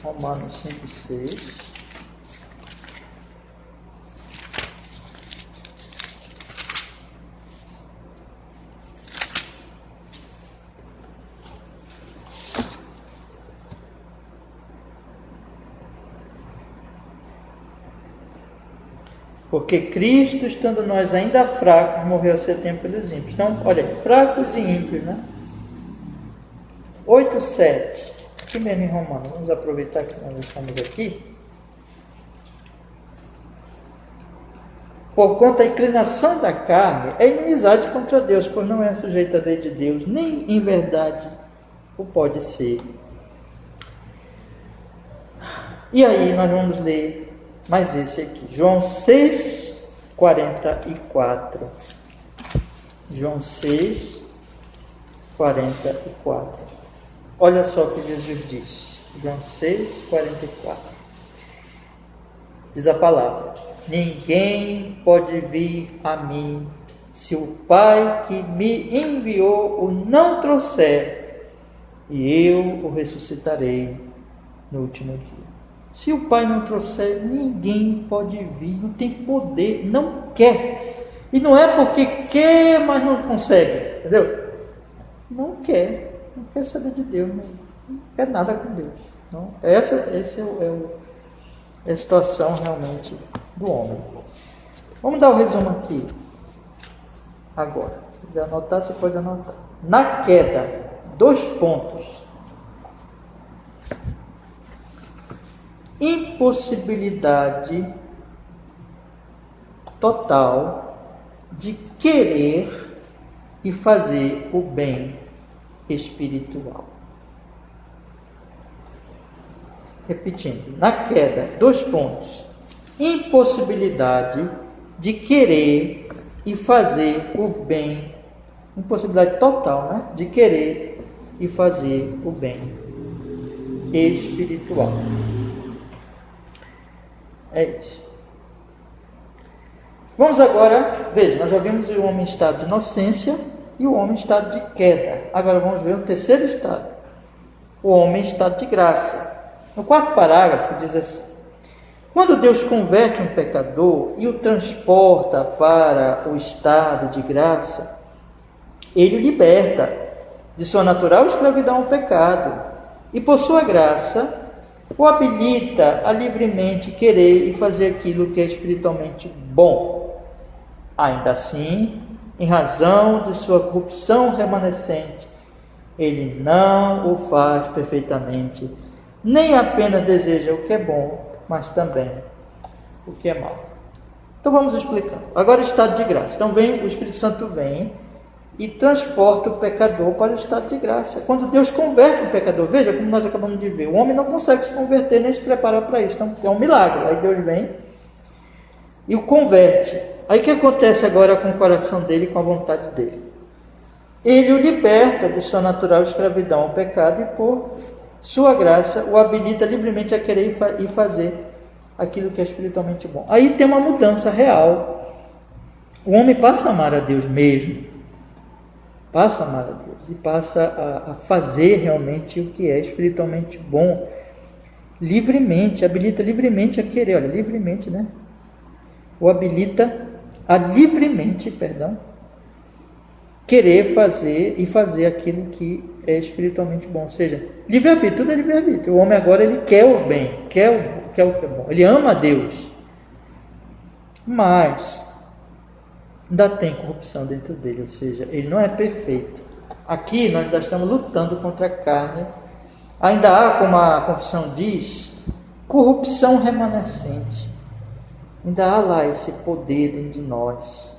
Romanos 5:6. Porque Cristo, estando nós ainda fracos, morreu a seu tempo pelos ímpios. Então, olha aí, fracos e ímpios, né? 8:7. Aqui mesmo em Romanos. Vamos aproveitar que nós estamos aqui. Porquanto a inclinação da carne é inimizade contra Deus, pois não é sujeita à lei de Deus, nem em verdade o pode ser. E aí nós vamos ler mais esse aqui, João 6:44. João 6:44. Olha só o que Jesus diz. João 6:44. Diz a palavra: ninguém pode vir a mim se o Pai que me enviou o não trouxer, e eu o ressuscitarei no último dia. Se o Pai não trouxer, ninguém pode vir, não tem poder, não quer. E não é porque quer, mas não consegue, entendeu? Não quer saber de Deus, não quer nada com Deus. Então, essa é a situação realmente do homem. Vamos dar o resumo aqui. Agora, se quiser anotar, você pode anotar. Na queda, 2 pontos. Impossibilidade total de querer e fazer o bem espiritual. Repetindo, na queda, 2 pontos. Impossibilidade de querer e fazer o bem. Impossibilidade total, né? De querer e fazer o bem espiritual. É isso. Vamos agora, veja, nós já vimos o homem em estado de inocência e o homem em estado de queda. Agora vamos ver o terceiro estado, o homem em estado de graça. No 4º parágrafo diz assim: quando Deus converte um pecador e o transporta para o estado de graça, Ele o liberta de sua natural escravidão ao pecado e, por sua graça, o habilita a livremente querer e fazer aquilo que é espiritualmente bom. Ainda assim, em razão de sua corrupção remanescente, ele não o faz perfeitamente, nem apenas deseja o que é bom, mas também o que é mal. Então vamos explicando. Agora, o estado de graça. Então o Espírito Santo vem e transporta o pecador para o estado de graça. Quando Deus converte o pecador, veja como nós acabamos de ver, o homem não consegue se converter nem se preparar para isso, então é um milagre. Aí Deus vem e o converte. Aí o que acontece agora com o coração dele e com a vontade dele? Ele o liberta de sua natural escravidão ao pecado e, por sua graça, o habilita livremente a querer e fazer aquilo que é espiritualmente bom. Aí tem uma mudança real. O homem passa a amar a Deus mesmo, passa a amar a Deus e passa a fazer realmente o que é espiritualmente bom, livremente, habilita livremente a querer, olha, livremente, né? O habilita a livremente, querer fazer e fazer aquilo que é espiritualmente bom, ou seja, livre-arbítrio, tudo é livre-arbítrio. O homem agora, ele quer o bem, quer o que é bom, ele ama a Deus, mas ainda tem corrupção dentro dele, ou seja, ele não é perfeito. Aqui nós ainda estamos lutando contra a carne, ainda há, como a confissão diz, corrupção remanescente, ainda há lá esse poder dentro de nós,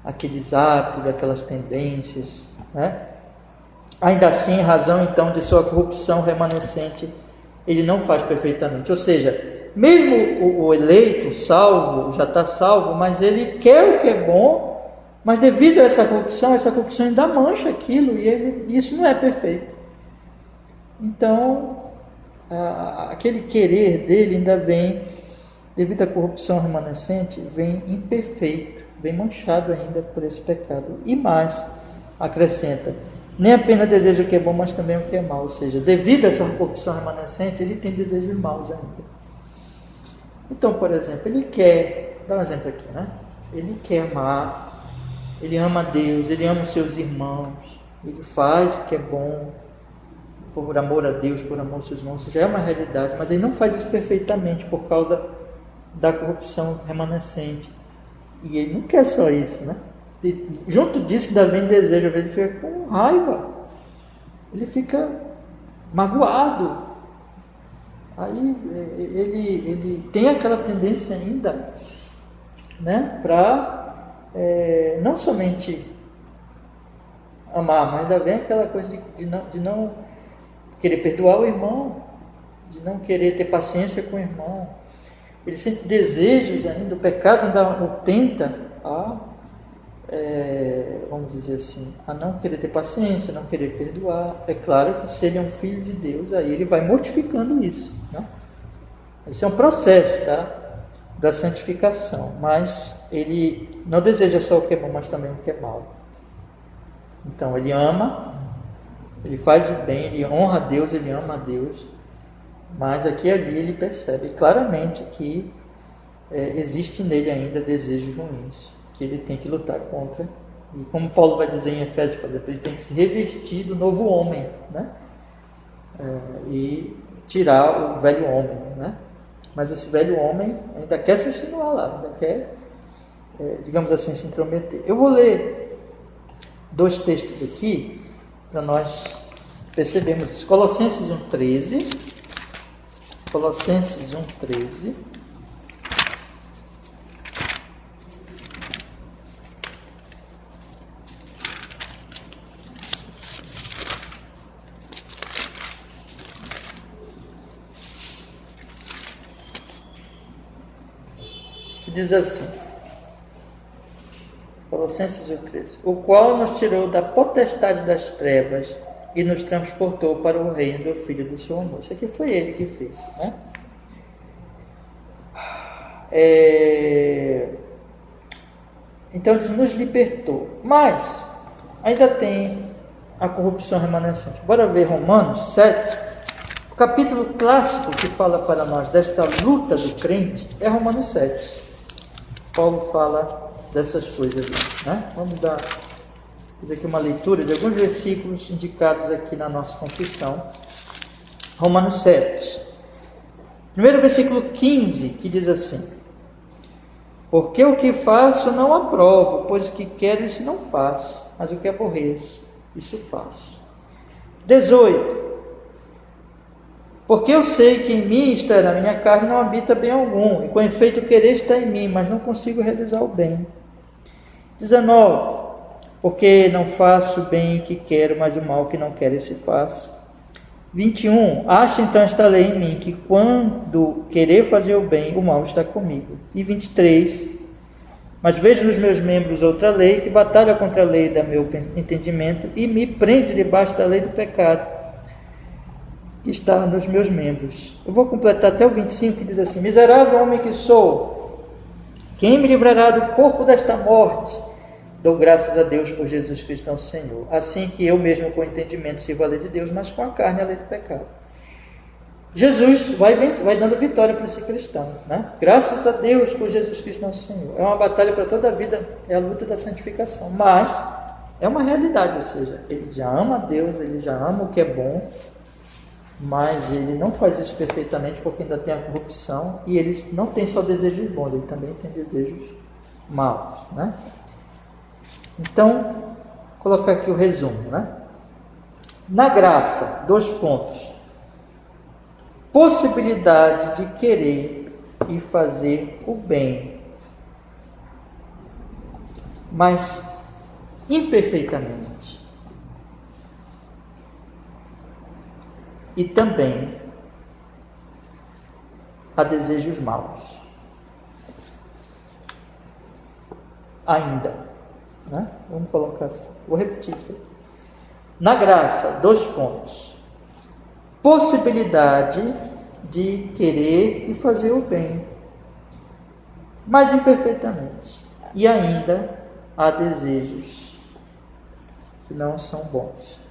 aqueles hábitos, aquelas tendências, né? Ainda assim, em razão então de sua corrupção remanescente, ele não faz perfeitamente, ou seja, mesmo o eleito, salvo, já está salvo, mas ele quer o que é bom, mas devido a essa corrupção ainda mancha aquilo, e isso não é perfeito. Então, aquele querer dele ainda vem, devido à corrupção remanescente, vem imperfeito, vem manchado ainda por esse pecado. E mais, acrescenta, nem apenas deseja o que é bom, mas também o que é mal, ou seja, devido a essa corrupção remanescente, ele tem desejos maus ainda. Então, por exemplo, ele quer, dá um exemplo aqui, né? Ele quer amar, ele ama a Deus, ele ama os seus irmãos, ele faz o que é bom, por amor a Deus, por amor aos seus irmãos, isso já é uma realidade, mas ele não faz isso perfeitamente por causa da corrupção remanescente. E ele não quer só isso, né? E, junto disso ainda vem desejo, às vezes ele fica com raiva, ele fica magoado, aí ele tem aquela tendência ainda, né, para não somente amar, mas ainda vem aquela coisa de não querer perdoar o irmão, de não querer ter paciência com o irmão. Ele sente desejos ainda, o pecado ainda o tenta vamos dizer assim, a não querer ter paciência, não querer perdoar. É claro que se ele é um filho de Deus, aí ele vai mortificando isso, né? Esse é um processo, tá? Da santificação, mas ele não deseja só o que é bom, mas também o que é mal. Então ele ama, ele faz o bem, ele honra a Deus, ele ama a Deus, mas aqui e ali ele percebe claramente que existe nele ainda desejos ruins, que ele tem que lutar contra. E como Paulo vai dizer em Efésios, ele tem que se revestir do novo homem, né? E tirar o velho homem, né? Mas esse velho homem ainda quer se insinuar lá, ainda quer digamos assim, se intrometer. Eu vou ler 2 textos aqui para nós percebermos isso. Colossenses 1,13. Colossenses 1,13. Que diz assim, Colossenses 1,13: o qual nos tirou da potestade das trevas e nos transportou para o reino do Filho do seu amor. Isso aqui foi ele que fez, né? Então ele nos libertou, mas ainda tem a corrupção remanescente. Bora ver Romanos 7. O capítulo clássico que fala para nós desta luta do crente é Romanos 7. Paulo fala dessas coisas, né? Vamos fazer aqui uma leitura de alguns versículos indicados aqui na nossa confissão. Romanos 7. Primeiro versículo 15, que diz assim: porque o que faço não aprovo, pois o que quero isso não faço, mas o que aborreço, isso faço. 18. Porque eu sei que em mim, isto é, na minha carne, não habita bem algum, e com efeito o querer está em mim, mas não consigo realizar o bem. 19. Porque não faço o bem que quero, mas o mal que não quero, esse faço. 21. Acho então esta lei em mim, que quando querer fazer o bem, o mal está comigo. E 23. Mas vejo nos meus membros outra lei, que batalha contra a lei do meu entendimento, e me prende debaixo da lei do pecado, que está nos meus membros. Eu vou completar até o 25, que diz assim: miserável homem que sou, quem me livrará do corpo desta morte? Dou graças a Deus por Jesus Cristo nosso Senhor. Assim que eu mesmo com entendimento sirvo a lei de Deus, mas com a carne a lei do pecado. Jesus vai dando vitória para esse cristão, né? Graças a Deus por Jesus Cristo nosso Senhor. É uma batalha para toda a vida, é a luta da santificação, mas é uma realidade, ou seja, ele já ama a Deus, ele já ama o que é bom, mas ele não faz isso perfeitamente porque ainda tem a corrupção, e ele não tem só desejos bons, ele também tem desejos maus, né? Então, vou colocar aqui o resumo, né? Na graça, 2 pontos: possibilidade de querer e fazer o bem, mas imperfeitamente. E também há desejos maus. Ainda, né? Vamos colocar assim. Vou repetir isso aqui. Na graça, 2 pontos: possibilidade de querer e fazer o bem, mas imperfeitamente. E ainda há desejos que não são bons.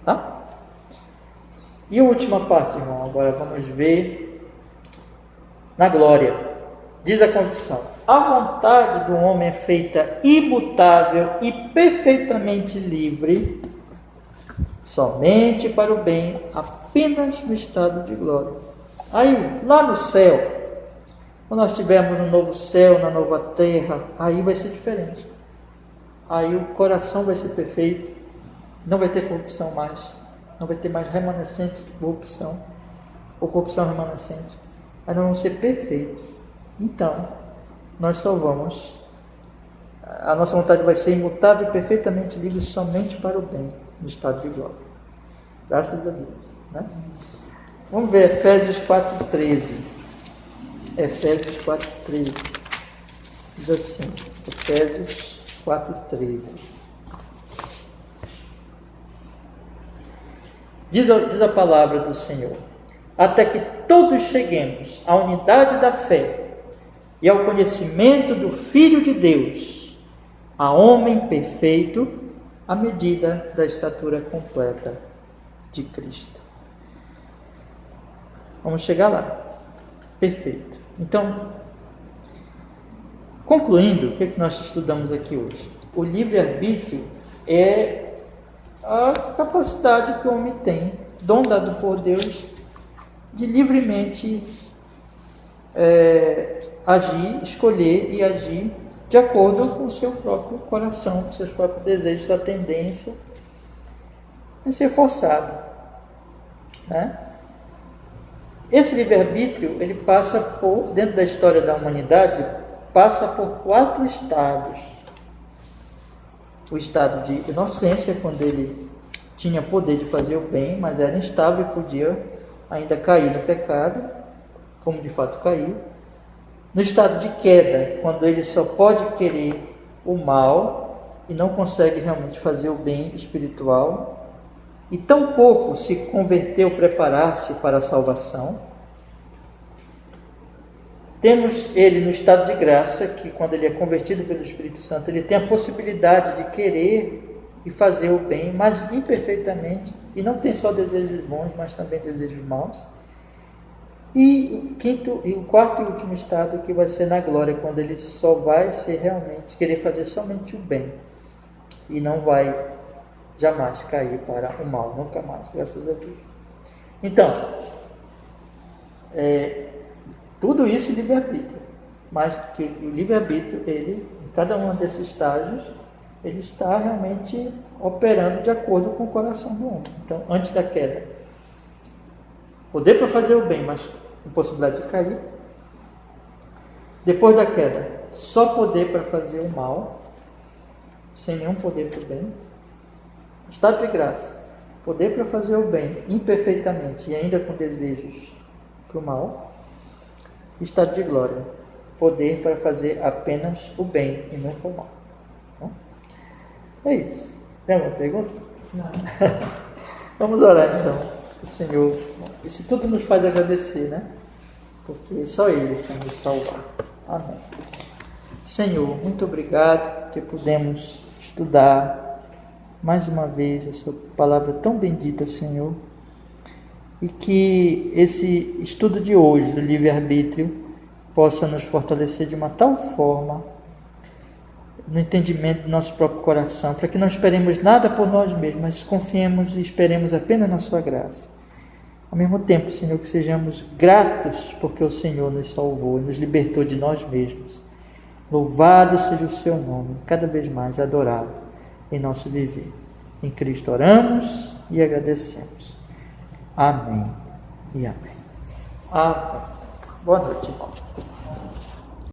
Tá? E a última parte, irmão, agora vamos ver na glória. Diz a confissão: a vontade do homem é feita imutável e perfeitamente livre, somente para o bem, apenas no estado de glória. Aí, lá no céu, quando nós estivermos no novo céu, na nova terra, aí vai ser diferente. Aí o coração vai ser perfeito, não vai ter corrupção mais, não vai ter mais remanescente de corrupção, ou corrupção remanescente, mas nós vamos ser perfeitos. Então, nós só vamos, a nossa vontade vai ser imutável e perfeitamente livre somente para o bem, no estado de glória. Graças a Deus, né? Vamos ver Efésios 4,13. Efésios 4,13. Diz assim, Efésios 4,13. Diz a palavra do Senhor: até que todos cheguemos à unidade da fé e ao conhecimento do Filho de Deus, a homem perfeito, à medida da estatura completa de Cristo. Vamos chegar lá. Perfeito. Então, concluindo, o que é que nós estudamos aqui hoje? O livre-arbítrio é a capacidade que o homem tem, dom dado por Deus, de livremente agir, escolher e agir de acordo com o seu próprio coração, com seus próprios desejos, sua tendência em ser forçado, né? Esse livre-arbítrio, ele passa por, dentro da história da humanidade, passa por 4 estados. O estado de inocência, quando ele tinha poder de fazer o bem, mas era instável e podia ainda cair no pecado, como de fato caiu. No estado de queda, quando ele só pode querer o mal e não consegue realmente fazer o bem espiritual, e tampouco se converteu, preparar-se para a salvação. Temos ele no estado de graça, que quando ele é convertido pelo Espírito Santo, ele tem a possibilidade de querer e fazer o bem, mas imperfeitamente, e não tem só desejos bons, mas também desejos maus. E o quarto e último estado, que vai ser na glória, quando ele só vai ser realmente, querer fazer somente o bem, e não vai jamais cair para o mal, nunca mais, graças a Deus. Então, tudo isso livre-arbítrio, mas que o livre-arbítrio, ele, em cada um desses estágios, ele está realmente operando de acordo com o coração do homem. Então, antes da queda, poder para fazer o bem, mas com possibilidade de cair. Depois da queda, só poder para fazer o mal, sem nenhum poder para o bem. Estado de graça, poder para fazer o bem imperfeitamente e ainda com desejos para o mal. Estado de glória, poder para fazer apenas o bem e nunca o mal. É isso. Tem alguma pergunta? Não. Vamos orar então. O Senhor, isso tudo nos faz agradecer, né? Porque só Ele tem nos salvar. Amém. Senhor, muito obrigado que pudemos estudar mais uma vez a sua palavra tão bendita, Senhor, e que esse estudo de hoje do livre-arbítrio possa nos fortalecer de uma tal forma no entendimento do nosso próprio coração, para que não esperemos nada por nós mesmos, mas confiemos e esperemos apenas na sua graça. Ao mesmo tempo, Senhor, que sejamos gratos porque o Senhor nos salvou e nos libertou de nós mesmos. Louvado seja o seu nome, cada vez mais adorado em nosso viver. Em Cristo oramos e agradecemos. Amém e amém. Amém. Boa noite, irmão.